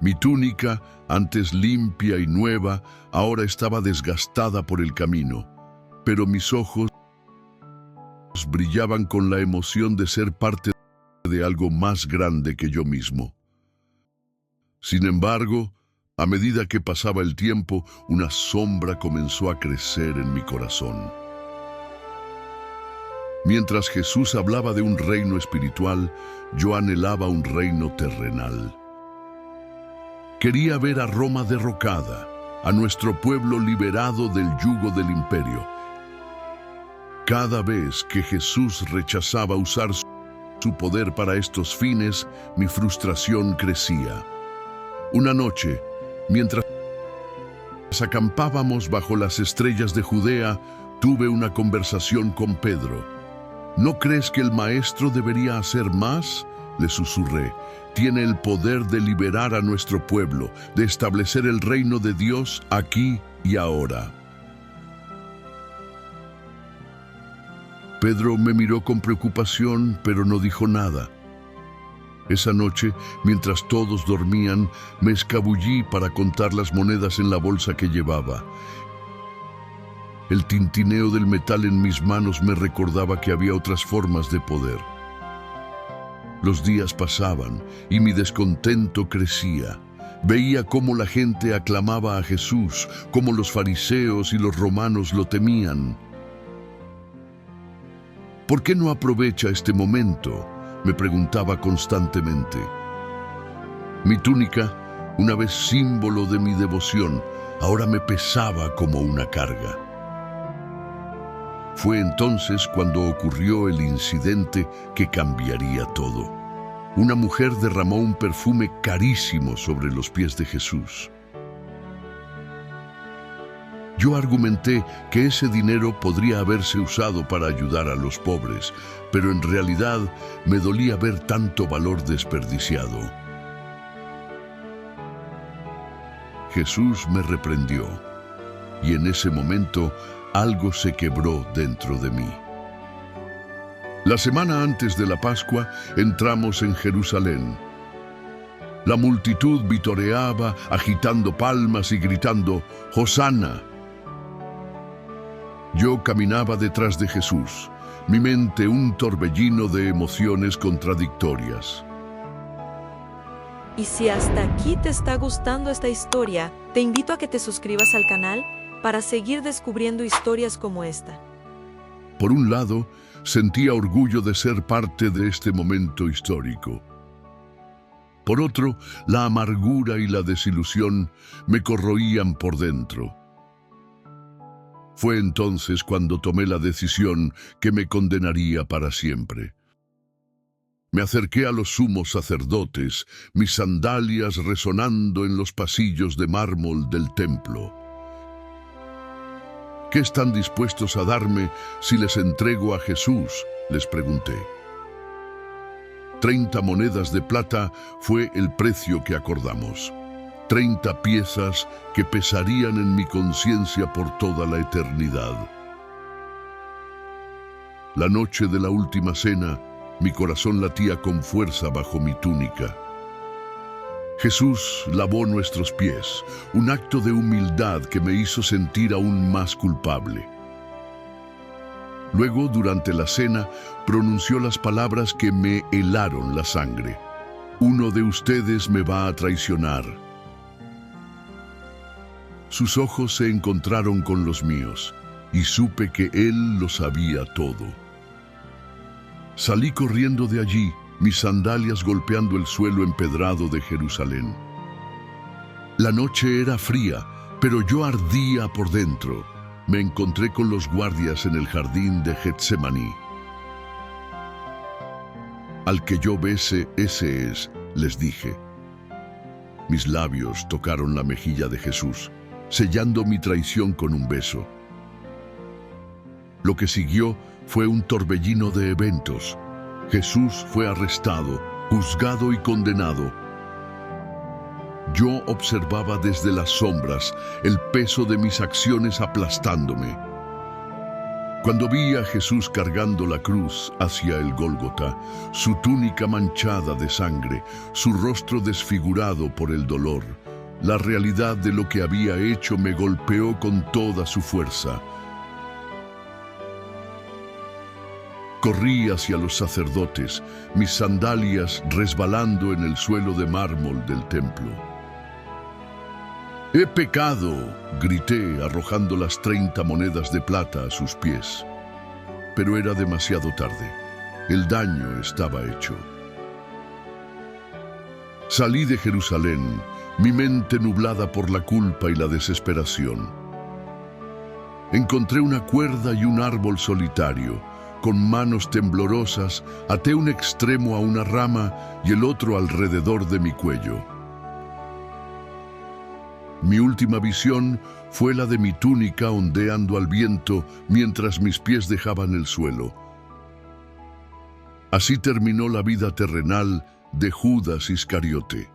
Mi túnica, antes limpia y nueva, ahora estaba desgastada por el camino, pero mis ojos brillaban con la emoción de ser parte de algo más grande que yo mismo. Sin embargo, a medida que pasaba el tiempo, una sombra comenzó a crecer en mi corazón. Mientras Jesús hablaba de un reino espiritual, yo anhelaba un reino terrenal. Quería ver a Roma derrocada, a nuestro pueblo liberado del yugo del imperio. Cada vez que Jesús rechazaba usar su poder para estos fines, mi frustración crecía. Una noche, mientras acampábamos bajo las estrellas de Judea, tuve una conversación con Pedro. ¿No crees que el maestro debería hacer más?, le susurré. Tiene el poder de liberar a nuestro pueblo, de establecer el reino de Dios aquí y ahora. Pedro me miró con preocupación, pero no dijo nada. Esa noche, mientras todos dormían, me escabullí para contar las monedas en la bolsa que llevaba. El tintineo del metal en mis manos me recordaba que había otras formas de poder. Los días pasaban y mi descontento crecía. Veía cómo la gente aclamaba a Jesús, cómo los fariseos y los romanos lo temían. ¿Por qué no aprovecha este momento?, me preguntaba constantemente. Mi túnica, una vez símbolo de mi devoción, ahora me pesaba como una carga. Fue entonces cuando ocurrió el incidente que cambiaría todo. Una mujer derramó un perfume carísimo sobre los pies de Jesús. Yo argumenté que ese dinero podría haberse usado para ayudar a los pobres, pero en realidad me dolía ver tanto valor desperdiciado. Jesús me reprendió, y en ese momento algo se quebró dentro de mí. La semana antes de la Pascua entramos en Jerusalén. La multitud vitoreaba, agitando palmas y gritando, «¡Hosana!». Yo caminaba detrás de Jesús, mi mente un torbellino de emociones contradictorias.
Y si hasta aquí te está gustando esta historia, te invito a que te suscribas al canal para seguir descubriendo historias como esta.
Por un lado, sentía orgullo de ser parte de este momento histórico. Por otro, la amargura y la desilusión me corroían por dentro. Fue entonces cuando tomé la decisión que me condenaría para siempre. Me acerqué a los sumos sacerdotes, mis sandalias resonando en los pasillos de mármol del templo. ¿Qué están dispuestos a darme si les entrego a Jesús?, les pregunté. 30 monedas de plata fue el precio que acordamos. 30 piezas que pesarían en mi conciencia por toda la eternidad. La noche de la última cena, mi corazón latía con fuerza bajo mi túnica. Jesús lavó nuestros pies, un acto de humildad que me hizo sentir aún más culpable. Luego, durante la cena, pronunció las palabras que me helaron la sangre. Uno de ustedes me va a traicionar. Sus ojos se encontraron con los míos, y supe que él lo sabía todo. Salí corriendo de allí, mis sandalias golpeando el suelo empedrado de Jerusalén. La noche era fría, pero yo ardía por dentro. Me encontré con los guardias en el jardín de Getsemaní. Al que yo bese, ese es, les dije. Mis labios tocaron la mejilla de Jesús, sellando mi traición con un beso. Lo que siguió fue un torbellino de eventos. Jesús fue arrestado, juzgado y condenado. Yo observaba desde las sombras el peso de mis acciones aplastándome. Cuando vi a Jesús cargando la cruz hacia el Gólgota, su túnica manchada de sangre, su rostro desfigurado por el dolor, la realidad de lo que había hecho me golpeó con toda su fuerza. Corrí hacia los sacerdotes, mis sandalias resbalando en el suelo de mármol del templo. «He pecado», grité, arrojando las 30 monedas de plata a sus pies. Pero era demasiado tarde. El daño estaba hecho. Salí de Jerusalén, mi mente nublada por la culpa y la desesperación. Encontré una cuerda y un árbol solitario. Con manos temblorosas, até un extremo a una rama y el otro alrededor de mi cuello. Mi última visión fue la de mi túnica ondeando al viento mientras mis pies dejaban el suelo. Así terminó la vida terrenal de Judas Iscariote.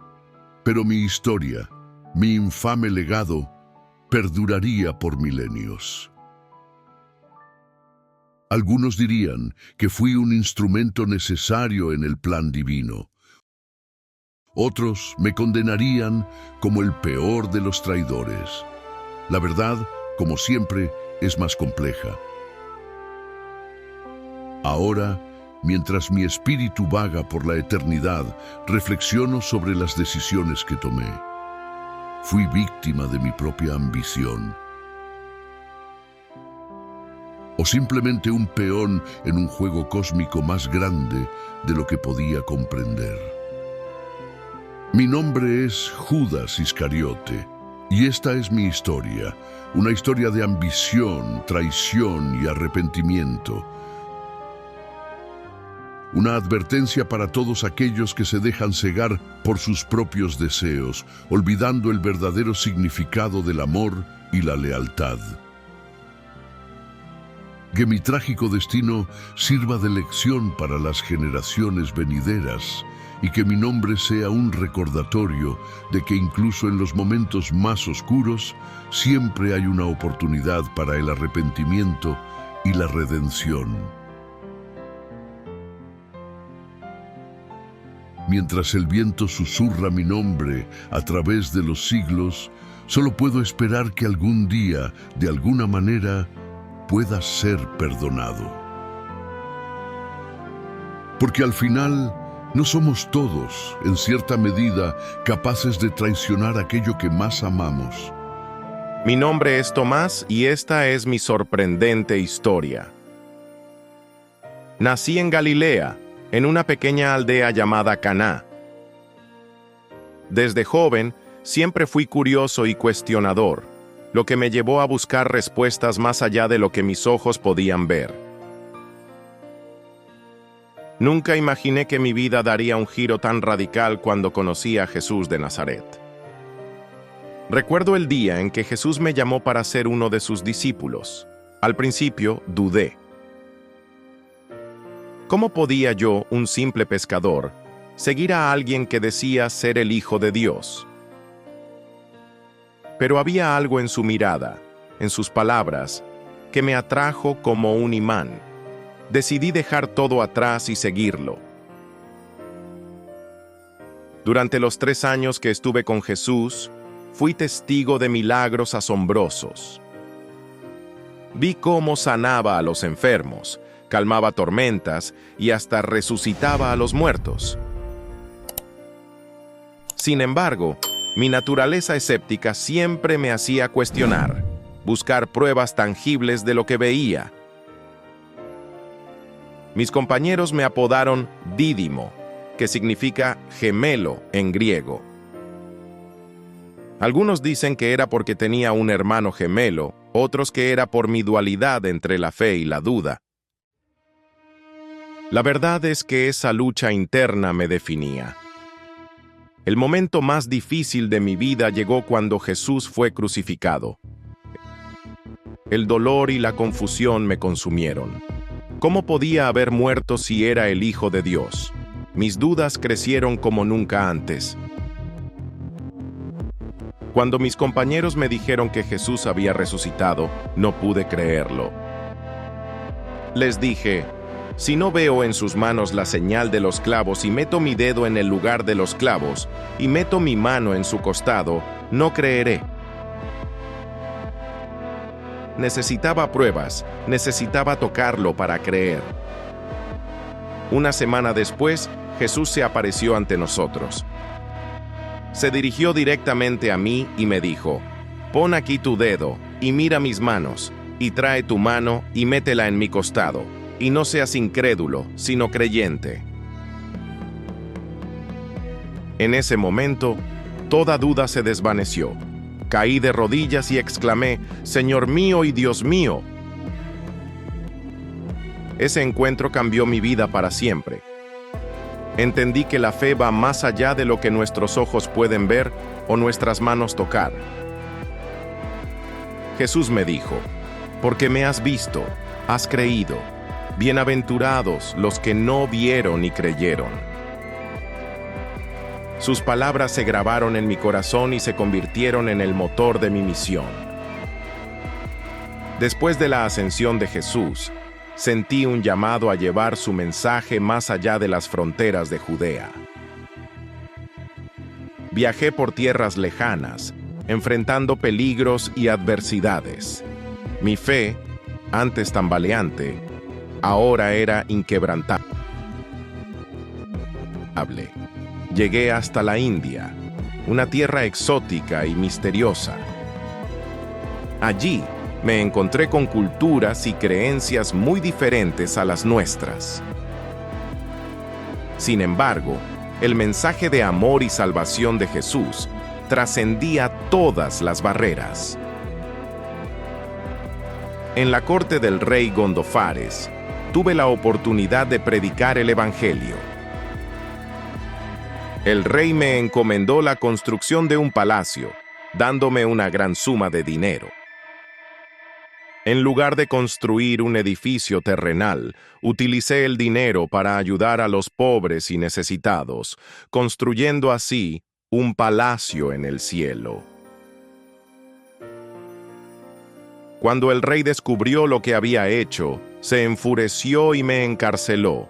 Pero mi historia, mi infame legado, perduraría por milenios. Algunos dirían que fui un instrumento necesario en el plan divino. Otros me condenarían como el peor de los traidores. La verdad, como siempre, es más compleja. Ahora, mientras mi espíritu vaga por la eternidad, reflexiono sobre las decisiones que tomé. Fui víctima de mi propia ambición. O simplemente un peón en un juego cósmico más grande de lo que podía comprender. Mi nombre es Judas Iscariote, y esta es mi historia, una historia de ambición, traición y arrepentimiento. Una advertencia para todos aquellos que se dejan cegar por sus propios deseos, olvidando el verdadero significado del amor y la lealtad. Que mi trágico destino sirva de lección para las generaciones venideras y que mi nombre sea un recordatorio de que incluso en los momentos más oscuros siempre hay una oportunidad para el arrepentimiento y la redención. Mientras el viento susurra mi nombre a través de los siglos, solo puedo esperar que algún día, de alguna manera, pueda ser perdonado. Porque al final, no somos todos, en cierta medida, capaces de traicionar aquello que más amamos.
Mi nombre es Tomás y esta es mi sorprendente historia. Nací en Galilea, en una pequeña aldea llamada Caná. Desde joven, siempre fui curioso y cuestionador, lo que me llevó a buscar respuestas más allá de lo que mis ojos podían ver. Nunca imaginé que mi vida daría un giro tan radical cuando conocí a Jesús de Nazaret. Recuerdo el día en que Jesús me llamó para ser uno de sus discípulos. Al principio, dudé. ¿Cómo podía yo, un simple pescador, seguir a alguien que decía ser el Hijo de Dios? Pero había algo en su mirada, en sus palabras, que me atrajo como un imán. Decidí dejar todo atrás y seguirlo. Durante los 3 años que estuve con Jesús, fui testigo de milagros asombrosos. Vi cómo sanaba a los enfermos, calmaba tormentas y hasta resucitaba a los muertos. Sin embargo, mi naturaleza escéptica siempre me hacía cuestionar, buscar pruebas tangibles de lo que veía. Mis compañeros me apodaron Dídimo, que significa gemelo en griego. Algunos dicen que era porque tenía un hermano gemelo, otros que era por mi dualidad entre la fe y la duda. La verdad es que esa lucha interna me definía. El momento más difícil de mi vida llegó cuando Jesús fue crucificado. El dolor y la confusión me consumieron. ¿Cómo podía haber muerto si era el Hijo de Dios? Mis dudas crecieron como nunca antes. Cuando mis compañeros me dijeron que Jesús había resucitado, no pude creerlo. Les dije, si no veo en sus manos la señal de los clavos y meto mi dedo en el lugar de los clavos y meto mi mano en su costado, no creeré. Necesitaba pruebas, necesitaba tocarlo para creer. Una semana después, Jesús se apareció ante nosotros. Se dirigió directamente a mí y me dijo, «Pon aquí tu dedo y mira mis manos, y trae tu mano y métela en mi costado, y no seas incrédulo, sino creyente». En ese momento, toda duda se desvaneció. Caí de rodillas y exclamé, «Señor mío y Dios mío». Ese encuentro cambió mi vida para siempre. Entendí que la fe va más allá de lo que nuestros ojos pueden ver o nuestras manos tocar. Jesús me dijo, «Porque me has visto, has creído. Bienaventurados los que no vieron y creyeron». Sus palabras se grabaron en mi corazón y se convirtieron en el motor de mi misión. Después de la ascensión de Jesús, sentí un llamado a llevar su mensaje más allá de las fronteras de Judea. Viajé por tierras lejanas, enfrentando peligros y adversidades. Mi fe, antes tambaleante, ahora era inquebrantable. Llegué hasta la India, una tierra exótica y misteriosa. Allí, me encontré con culturas y creencias muy diferentes a las nuestras. Sin embargo, el mensaje de amor y salvación de Jesús trascendía todas las barreras. En la corte del rey Gondofares, tuve la oportunidad de predicar el Evangelio. El rey me encomendó la construcción de un palacio, dándome una gran suma de dinero. En lugar de construir un edificio terrenal, utilicé el dinero para ayudar a los pobres y necesitados, construyendo así un palacio en el cielo. Cuando el rey descubrió lo que había hecho, se enfureció y me encarceló.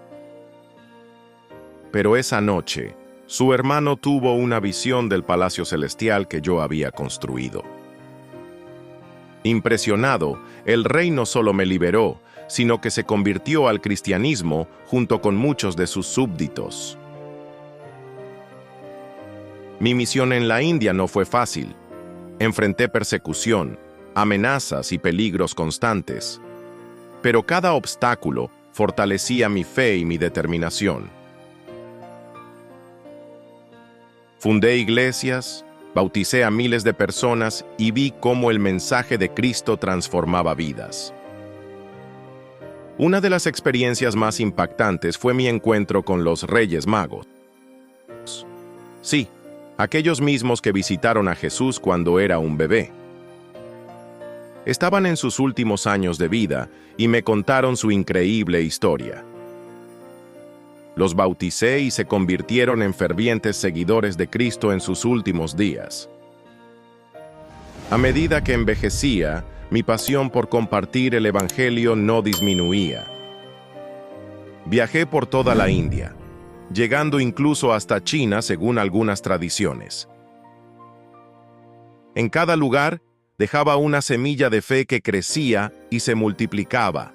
Pero esa noche, su hermano tuvo una visión del palacio celestial que yo había construido. Impresionado, el rey no solo me liberó, sino que se convirtió al cristianismo junto con muchos de sus súbditos. Mi misión en la India no fue fácil. Enfrenté persecución, amenazas y peligros constantes. Pero cada obstáculo fortalecía mi fe y mi determinación. Fundé iglesias, bauticé a miles de personas y vi cómo el mensaje de Cristo transformaba vidas. Una de las experiencias más impactantes fue mi encuentro con los Reyes Magos. Sí, aquellos mismos que visitaron a Jesús cuando era un bebé. Estaban en sus últimos años de vida y me contaron su increíble historia. Los bauticé y se convirtieron en fervientes seguidores de Cristo en sus últimos días. A medida que envejecía, mi pasión por compartir el Evangelio no disminuía. Viajé por toda la India, llegando incluso hasta China según algunas tradiciones. En cada lugar, dejaba una semilla de fe que crecía y se multiplicaba.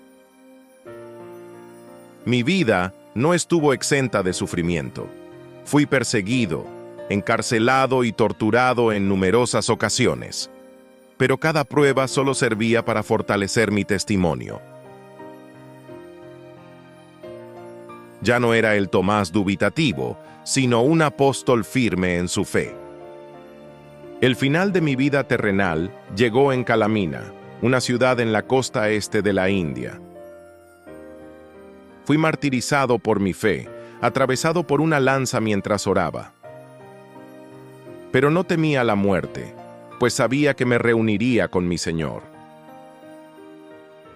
Mi vida no estuvo exenta de sufrimiento. Fui perseguido, encarcelado y torturado en numerosas ocasiones. Pero cada prueba solo servía para fortalecer mi testimonio. Ya no era el Tomás dubitativo, sino un apóstol firme en su fe. El final de mi vida terrenal llegó en Calamina, una ciudad en la costa este de la India. Fui martirizado por mi fe, atravesado por una lanza mientras oraba. Pero no temía la muerte, pues sabía que me reuniría con mi Señor.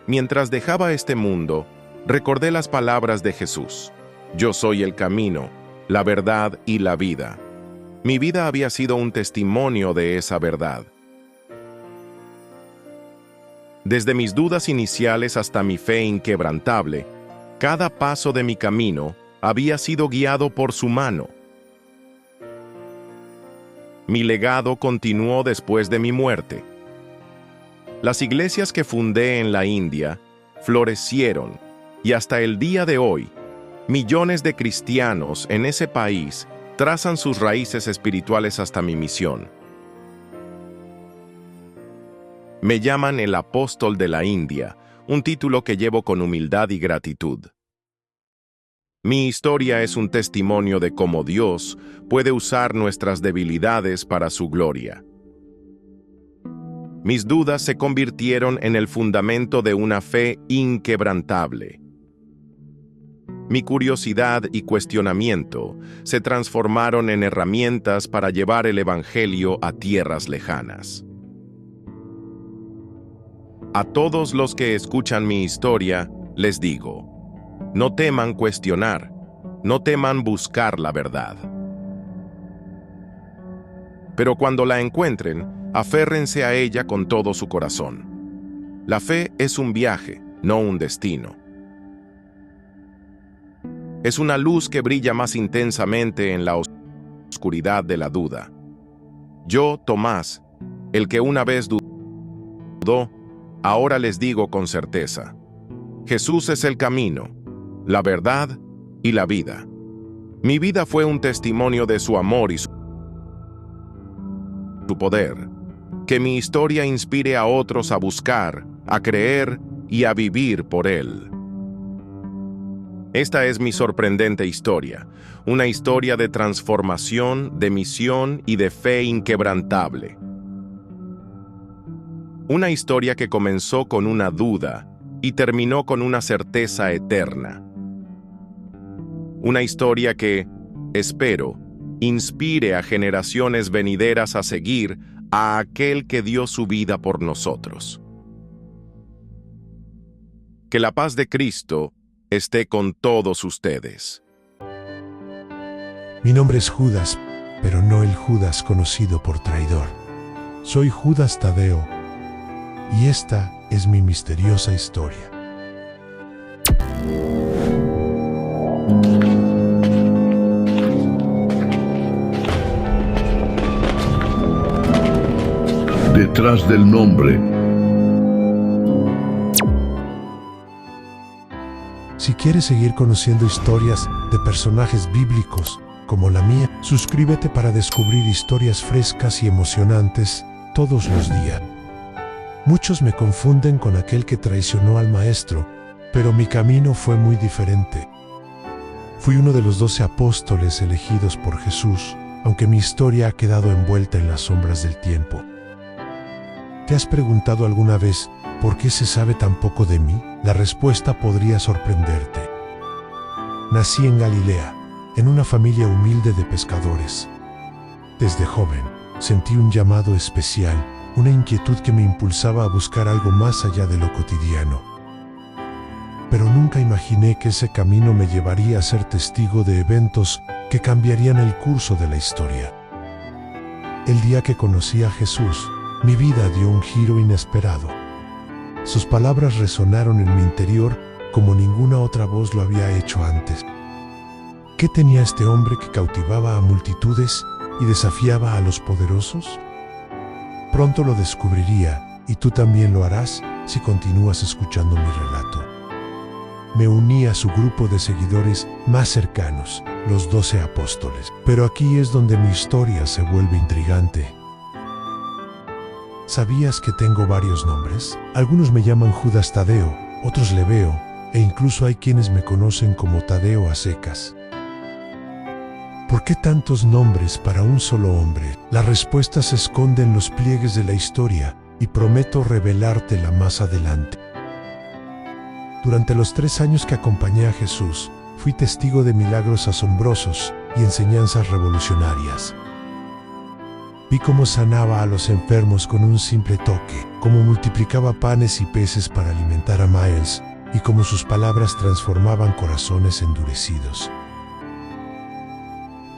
Mientras dejaba este mundo, recordé las palabras de Jesús: Yo soy el camino, la verdad y la vida. Mi vida había sido un testimonio de esa verdad. Desde mis dudas iniciales hasta mi fe inquebrantable, cada paso de mi camino había sido guiado por su mano. Mi legado continuó después de mi muerte. Las iglesias que fundé en la India florecieron y hasta el día de hoy, millones de cristianos en ese país trazan sus raíces espirituales hasta mi misión. Me llaman el apóstol de la India, un título que llevo con humildad y gratitud. Mi historia es un testimonio de cómo Dios puede usar nuestras debilidades para su gloria. Mis dudas se convirtieron en el fundamento de una fe inquebrantable. Mi curiosidad y cuestionamiento se transformaron en herramientas para llevar el Evangelio a tierras lejanas. A todos los que escuchan mi historia, les digo: no teman cuestionar, no teman buscar la verdad. Pero cuando la encuentren, aférrense a ella con todo su corazón. La fe es un viaje, no un destino. Es una luz que brilla más intensamente en la oscuridad de la duda. Yo, Tomás, el que una vez dudó, ahora les digo con certeza: Jesús es el camino, la verdad y la vida. Mi vida fue un testimonio de su amor y su poder. Que mi historia inspire a otros a buscar, a creer y a vivir por Él. Esta es mi sorprendente historia, una historia de transformación, de misión y de fe inquebrantable. Una historia que comenzó con una duda y terminó con una certeza eterna. Una historia que, espero, inspire a generaciones venideras a seguir a aquel que dio su vida por nosotros. Que la paz de Cristo esté con todos ustedes.
Mi nombre es Judas, pero no el Judas conocido por traidor. Soy Judas Tadeo, y esta es mi misteriosa historia.
Detrás del nombre.
Si quieres seguir conociendo historias de personajes bíblicos como la mía, suscríbete para descubrir historias frescas y emocionantes todos los días. Muchos me confunden con aquel que traicionó al Maestro, pero mi camino fue muy diferente. Fui uno de los 12 apóstoles elegidos por Jesús, aunque mi historia ha quedado envuelta en las sombras del tiempo. ¿Te has preguntado alguna vez por qué se sabe tan poco de mí? La respuesta podría sorprenderte. Nací en Galilea, en una familia humilde de pescadores. Desde joven, sentí un llamado especial, una inquietud que me impulsaba a buscar algo más allá de lo cotidiano. Pero nunca imaginé que ese camino me llevaría a ser testigo de eventos que cambiarían el curso de la historia. El día que conocí a Jesús, mi vida dio un giro inesperado. Sus palabras resonaron en mi interior como ninguna otra voz lo había hecho antes. ¿Qué tenía este hombre que cautivaba a multitudes y desafiaba a los poderosos?
Pronto lo descubriría, y tú también lo harás si continúas escuchando mi relato. Me uní a su grupo de seguidores más cercanos, los 12 apóstoles. Pero aquí es donde mi historia se vuelve intrigante. ¿Sabías que tengo varios nombres? Algunos me llaman Judas Tadeo, otros Lebeo, e incluso hay quienes me conocen como Tadeo a secas. ¿Por qué tantos nombres para un solo hombre? La respuesta se esconde en los pliegues de la historia y prometo revelártela más adelante. Durante los 3 años que acompañé a Jesús, fui testigo de milagros asombrosos y enseñanzas revolucionarias. Vi cómo sanaba a los enfermos con un simple toque, cómo multiplicaba panes y peces para alimentar a miles, y cómo sus palabras transformaban corazones endurecidos.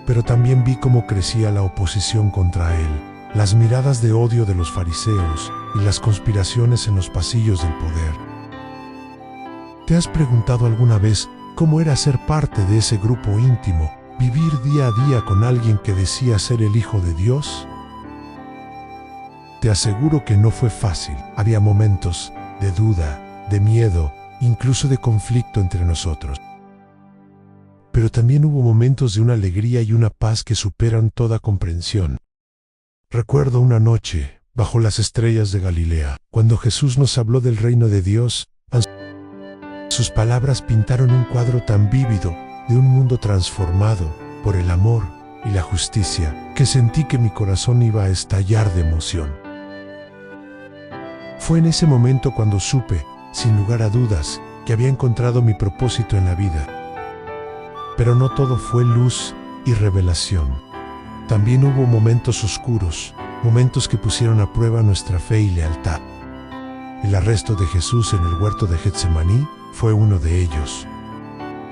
Pero también vi cómo crecía la oposición contra él, las miradas de odio de los fariseos y las conspiraciones en los pasillos del poder. ¿Te has preguntado alguna vez cómo era ser parte de ese grupo íntimo, vivir día a día con alguien que decía ser el Hijo de Dios? Te aseguro que no fue fácil. Había momentos de duda, de miedo, incluso de conflicto entre nosotros. Pero también hubo momentos de una alegría y una paz que superan toda comprensión. Recuerdo una noche, bajo las estrellas de Galilea, cuando Jesús nos habló del reino de Dios. Sus palabras pintaron un cuadro tan vívido de un mundo transformado por el amor y la justicia, que sentí que mi corazón iba a estallar de emoción. Fue en ese momento cuando supe, sin lugar a dudas, que había encontrado mi propósito en la vida. Pero no todo fue luz y revelación. También hubo momentos oscuros, momentos que pusieron a prueba nuestra fe y lealtad. El arresto de Jesús en el huerto de Getsemaní fue uno de ellos.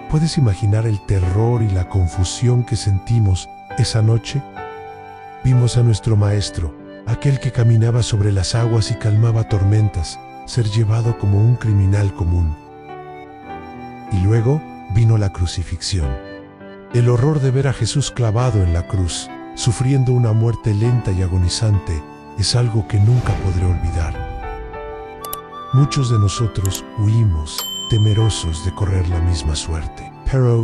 ¿Puedes imaginar el terror y la confusión que sentimos esa noche? Vimos a nuestro Maestro, aquel que caminaba sobre las aguas y calmaba tormentas, ser llevado como un criminal común. Y luego vino la crucifixión. El horror de ver a Jesús clavado en la cruz, sufriendo una muerte lenta y agonizante, es algo que nunca podré olvidar. Muchos de nosotros huimos, temerosos de correr la misma suerte. Pero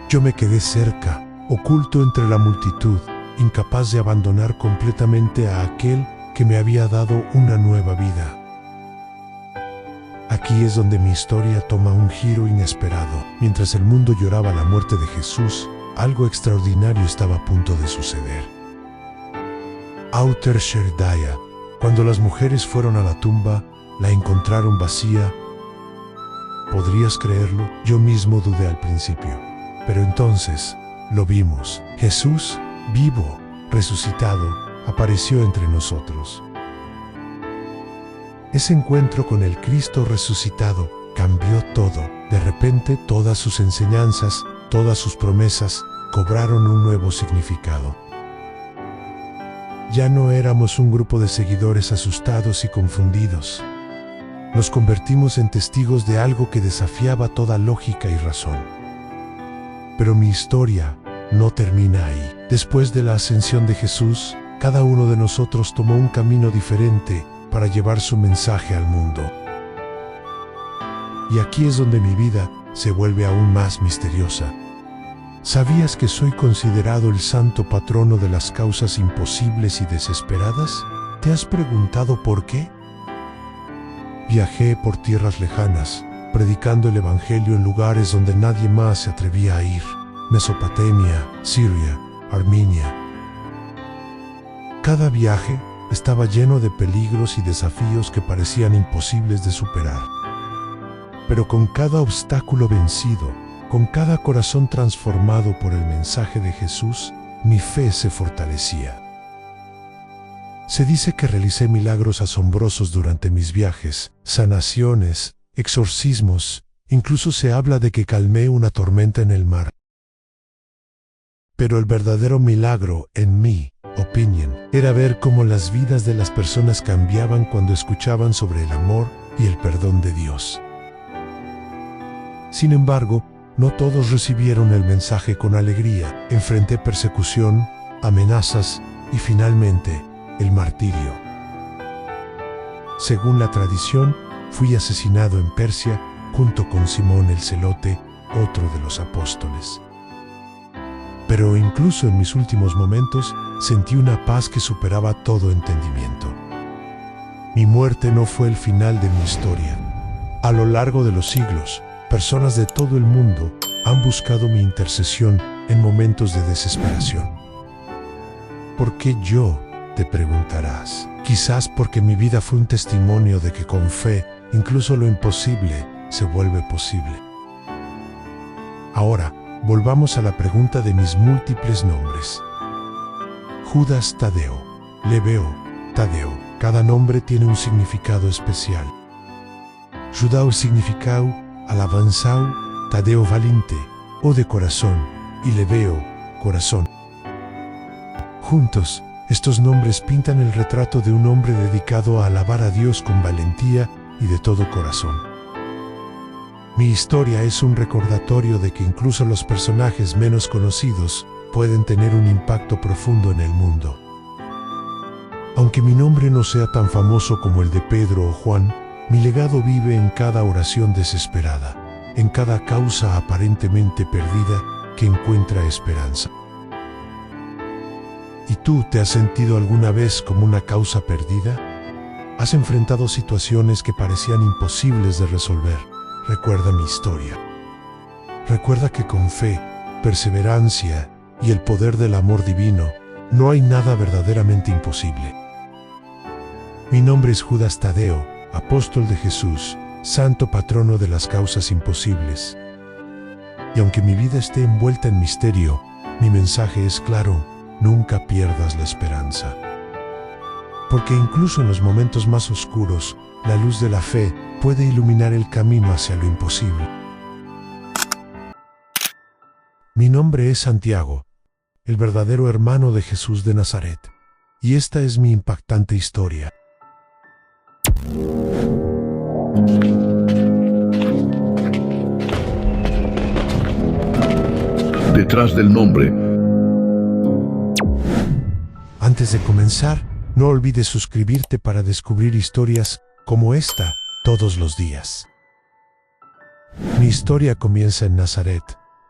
yo me quedé cerca, oculto entre la multitud, incapaz de abandonar completamente a aquel que me había dado una nueva vida. Aquí es donde mi historia toma un giro inesperado. Mientras el mundo lloraba la muerte de Jesús, algo extraordinario estaba a punto de suceder. Outer Sherdaya, cuando las mujeres fueron a la tumba, la encontraron vacía. ¿Podrías creerlo? Yo mismo dudé al principio. Pero entonces lo vimos. Jesús, vivo, resucitado, apareció entre nosotros. Ese encuentro con el Cristo resucitado cambió todo. De repente, todas sus enseñanzas, todas sus promesas, cobraron un nuevo significado. Ya no éramos un grupo de seguidores asustados y confundidos. Nos convertimos en testigos de algo que desafiaba toda lógica y razón. Pero mi historia no termina ahí. Después de la ascensión de Jesús, cada uno de nosotros tomó un camino diferente para llevar su mensaje al mundo. Y aquí es donde mi vida se vuelve aún más misteriosa. ¿Sabías que soy considerado el santo patrono de las causas imposibles y desesperadas? ¿Te has preguntado por qué? Viajé por tierras lejanas, predicando el Evangelio en lugares donde nadie más se atrevía a ir. Mesopotamia, Siria, Armenia. Cada viaje estaba lleno de peligros y desafíos que parecían imposibles de superar. Pero con cada obstáculo vencido, con cada corazón transformado por el mensaje de Jesús, mi fe se fortalecía. Se dice que realicé milagros asombrosos durante mis viajes, sanaciones, exorcismos, incluso se habla de que calmé una tormenta en el mar. Pero el verdadero milagro, en mi opinión, era ver cómo las vidas de las personas cambiaban cuando escuchaban sobre el amor y el perdón de Dios. Sin embargo, no todos recibieron el mensaje con alegría. Enfrenté persecución, amenazas y finalmente el martirio. Según la tradición, fui asesinado en Persia junto con Simón el Celote, otro de los apóstoles. Pero incluso en mis últimos momentos sentí una paz que superaba todo entendimiento. Mi muerte no fue el final de mi historia. A lo largo de los siglos, personas de todo el mundo han buscado mi intercesión en momentos de desesperación. ¿Por qué yo?, te preguntarás. Quizás porque mi vida fue un testimonio de que con fe, incluso lo imposible se vuelve posible. Ahora, volvamos a la pregunta de mis múltiples nombres. Judas Tadeo, Lebeo, Tadeo. Cada nombre tiene un significado especial. Judao significau, alabanzau, Tadeo valiente, o de corazón, y Lebeo, corazón. Juntos, estos nombres pintan el retrato de un hombre dedicado a alabar a Dios con valentía y de todo corazón. Mi historia es un recordatorio de que incluso los personajes menos conocidos pueden tener un impacto profundo en el mundo. Aunque mi nombre no sea tan famoso como el de Pedro o Juan, mi legado vive en cada oración desesperada, en cada causa aparentemente perdida que encuentra esperanza. ¿Y tú te has sentido alguna vez como una causa perdida? ¿Has enfrentado situaciones que parecían imposibles de resolver? Recuerda mi historia. Recuerda que con fe, perseverancia y el poder del amor divino, no hay nada verdaderamente imposible. Mi nombre es Judas Tadeo, apóstol de Jesús, santo patrono de las causas imposibles. Y aunque mi vida esté envuelta en misterio, mi mensaje es claro: nunca pierdas la esperanza. Porque incluso en los momentos más oscuros, la luz de la fe puede iluminar el camino hacia lo imposible. Mi nombre es Santiago, el verdadero hermano de Jesús de Nazaret, y esta es mi impactante historia.
Detrás del nombre.
Antes de comenzar, no olvides suscribirte para descubrir historias como esta todos los días. Mi historia comienza en Nazaret,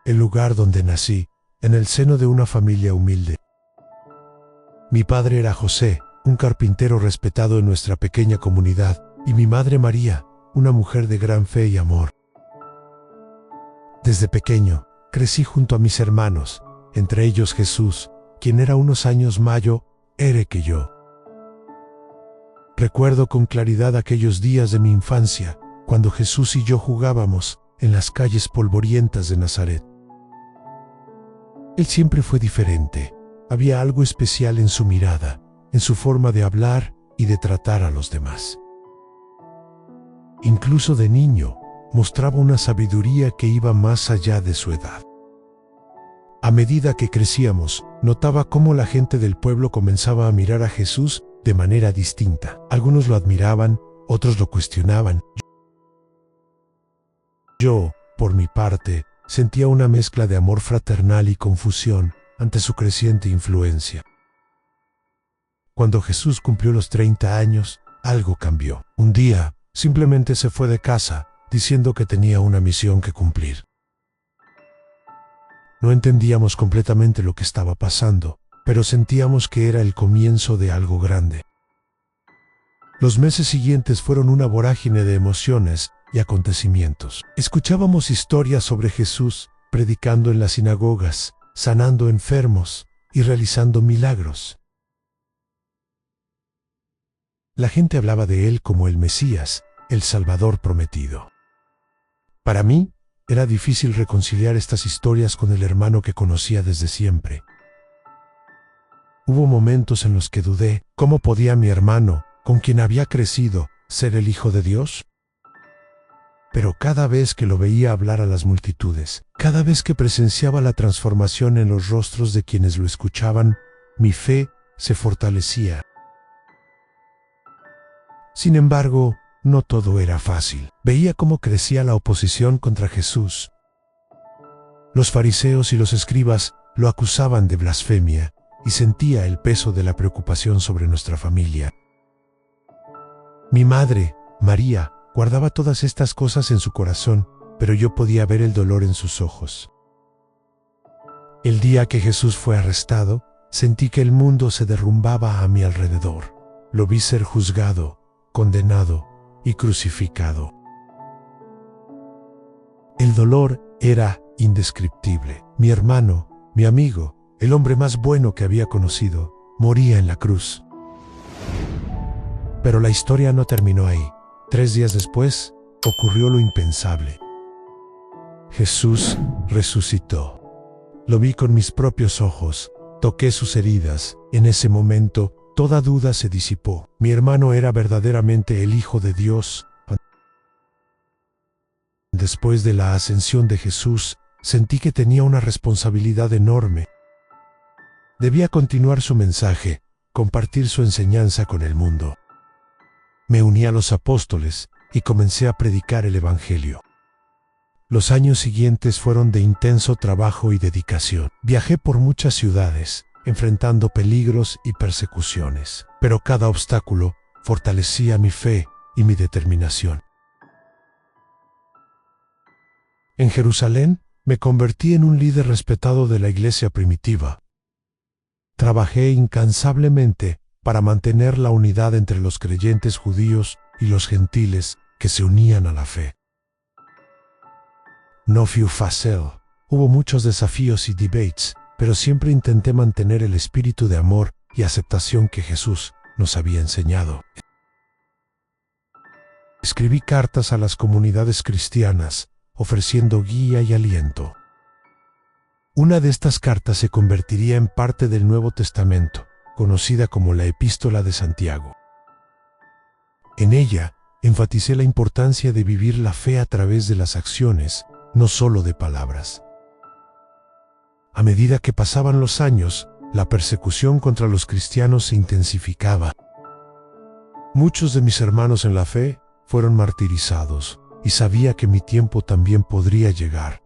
el lugar donde nací, en el seno de una familia humilde. Mi padre era José, un carpintero respetado en nuestra pequeña comunidad, y mi madre María, una mujer de gran fe y amor. Desde pequeño, crecí junto a mis hermanos, entre ellos Jesús, quien era unos años mayor que yo. Recuerdo con claridad aquellos días de mi infancia, cuando Jesús y yo jugábamos en las calles polvorientas de Nazaret. Él siempre fue diferente. Había algo especial en su mirada, en su forma de hablar y de tratar a los demás. Incluso de niño, mostraba una sabiduría que iba más allá de su edad. A medida que crecíamos, notaba cómo la gente del pueblo comenzaba a mirar a Jesús de manera distinta. Algunos lo admiraban, otros lo cuestionaban. Yo, por mi parte, sentía una mezcla de amor fraternal y confusión ante su creciente influencia. Cuando Jesús cumplió los 30 años, algo cambió. Un día, simplemente se fue de casa, diciendo que tenía una misión que cumplir. No entendíamos completamente lo que estaba pasando, pero sentíamos que era el comienzo de algo grande. Los meses siguientes fueron una vorágine de emociones y acontecimientos. Escuchábamos historias sobre Jesús, predicando en las sinagogas, sanando enfermos y realizando milagros. La gente hablaba de él como el Mesías, el Salvador prometido. Para mí, era difícil reconciliar estas historias con el hermano que conocía desde siempre. Hubo momentos en los que dudé, ¿cómo podía mi hermano, con quien había crecido, ser el Hijo de Dios? Pero cada vez que lo veía hablar a las multitudes, cada vez que presenciaba la transformación en los rostros de quienes lo escuchaban, mi fe se fortalecía. Sin embargo, no todo era fácil. Veía cómo crecía la oposición contra Jesús. Los fariseos y los escribas lo acusaban de blasfemia, y sentía el peso de la preocupación sobre nuestra familia. Mi madre, María, guardaba todas estas cosas en su corazón, pero yo podía ver el dolor en sus ojos. El día que Jesús fue arrestado, sentí que el mundo se derrumbaba a mi alrededor. Lo vi ser juzgado, condenado y crucificado. El dolor era indescriptible. Mi hermano, mi amigo, el hombre más bueno que había conocido, moría en la cruz. Pero la historia no terminó ahí. 3 días después, ocurrió lo impensable. Jesús resucitó. Lo vi con mis propios ojos, toqué sus heridas. En ese momento, toda duda se disipó. Mi hermano era verdaderamente el Hijo de Dios. Después de la ascensión de Jesús, sentí que tenía una responsabilidad enorme. Debía continuar su mensaje, compartir su enseñanza con el mundo. Me uní a los apóstoles y comencé a predicar el Evangelio. Los años siguientes fueron de intenso trabajo y dedicación. Viajé por muchas ciudades, enfrentando peligros y persecuciones, pero cada obstáculo fortalecía mi fe y mi determinación. En Jerusalén, me convertí en un líder respetado de la iglesia primitiva. Trabajé incansablemente para mantener la unidad entre los creyentes judíos y los gentiles que se unían a la fe. No fue fácil. Hubo muchos desafíos y debates, pero siempre intenté mantener el espíritu de amor y aceptación que Jesús nos había enseñado. Escribí cartas a las comunidades cristianas, ofreciendo guía y aliento. Una de estas cartas se convertiría en parte del Nuevo Testamento, conocida como la Epístola de Santiago. En ella, enfaticé la importancia de vivir la fe a través de las acciones, no solo de palabras. A medida que pasaban los años, la persecución contra los cristianos se intensificaba. Muchos de mis hermanos en la fe fueron martirizados, y sabía que mi tiempo también podría llegar.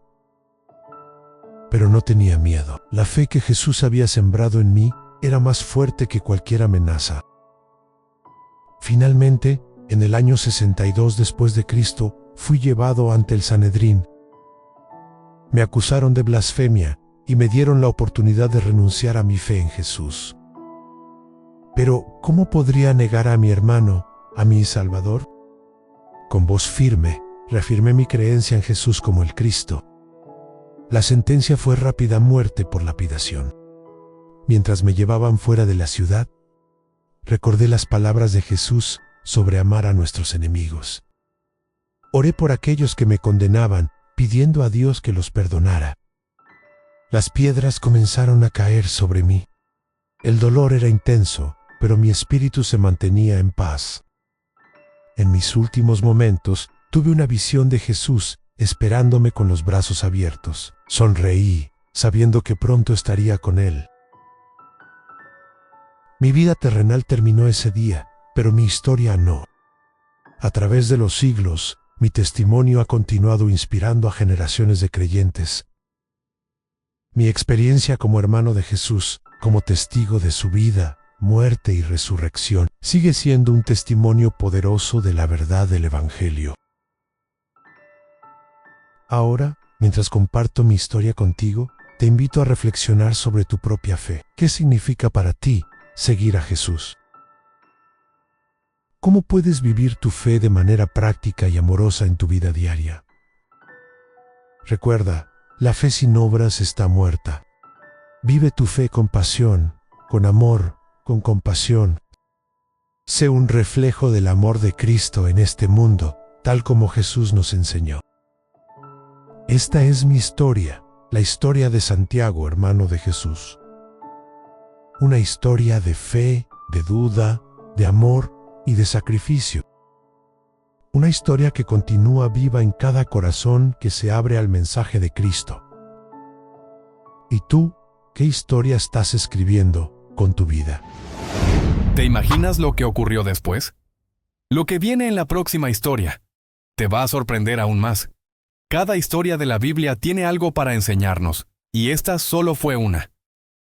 Pero no tenía miedo. La fe que Jesús había sembrado en mí era más fuerte que cualquier amenaza. Finalmente, en el año 62 después de Cristo, fui llevado ante el Sanedrín. Me acusaron de blasfemia y me dieron la oportunidad de renunciar a mi fe en Jesús. Pero, ¿cómo podría negar a mi hermano, a mi Salvador? Con voz firme, reafirmé mi creencia en Jesús como el Cristo. La sentencia fue rápida muerte por lapidación. Mientras me llevaban fuera de la ciudad, recordé las palabras de Jesús sobre amar a nuestros enemigos. Oré por aquellos que me condenaban, pidiendo a Dios que los perdonara. Las piedras comenzaron a caer sobre mí. El dolor era intenso, pero mi espíritu se mantenía en paz. En mis últimos momentos, tuve una visión de Jesús esperándome con los brazos abiertos. Sonreí, sabiendo que pronto estaría con Él. Mi vida terrenal terminó ese día, pero mi historia no. A través de los siglos, mi testimonio ha continuado inspirando a generaciones de creyentes. Mi experiencia como hermano de Jesús, como testigo de su vida, muerte y resurrección, sigue siendo un testimonio poderoso de la verdad del Evangelio. Ahora, mientras comparto mi historia contigo, te invito a reflexionar sobre tu propia fe. ¿Qué significa para ti seguir a Jesús? ¿Cómo puedes vivir tu fe de manera práctica y amorosa en tu vida diaria? Recuerda, la fe sin obras está muerta. Vive tu fe con pasión, con amor, con compasión. Sé un reflejo del amor de Cristo en este mundo, tal como Jesús nos enseñó. Esta es mi historia, la historia de Santiago, hermano de Jesús. Una historia de fe, de duda, de amor y de sacrificio. Una historia que continúa viva en cada corazón que se abre al mensaje de Cristo. ¿Y tú, qué historia estás escribiendo con tu vida?
¿Te imaginas lo que ocurrió después? Lo que viene en la próxima historia te va a sorprender aún más. Cada historia de la Biblia tiene algo para enseñarnos, y esta solo fue una.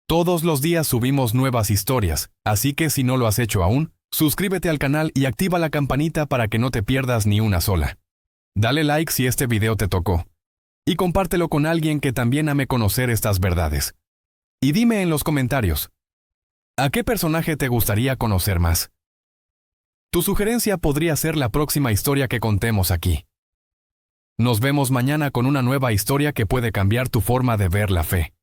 Todos los días subimos nuevas historias, así que si no lo has hecho aún, suscríbete al canal y activa la campanita para que no te pierdas ni una sola. Dale like si este video te tocó. Y compártelo con alguien que también ame conocer estas verdades. Y dime en los comentarios, ¿a qué personaje te gustaría conocer más? Tu sugerencia podría ser la próxima historia que contemos aquí. Nos vemos mañana con una nueva historia que puede cambiar tu forma de ver la fe.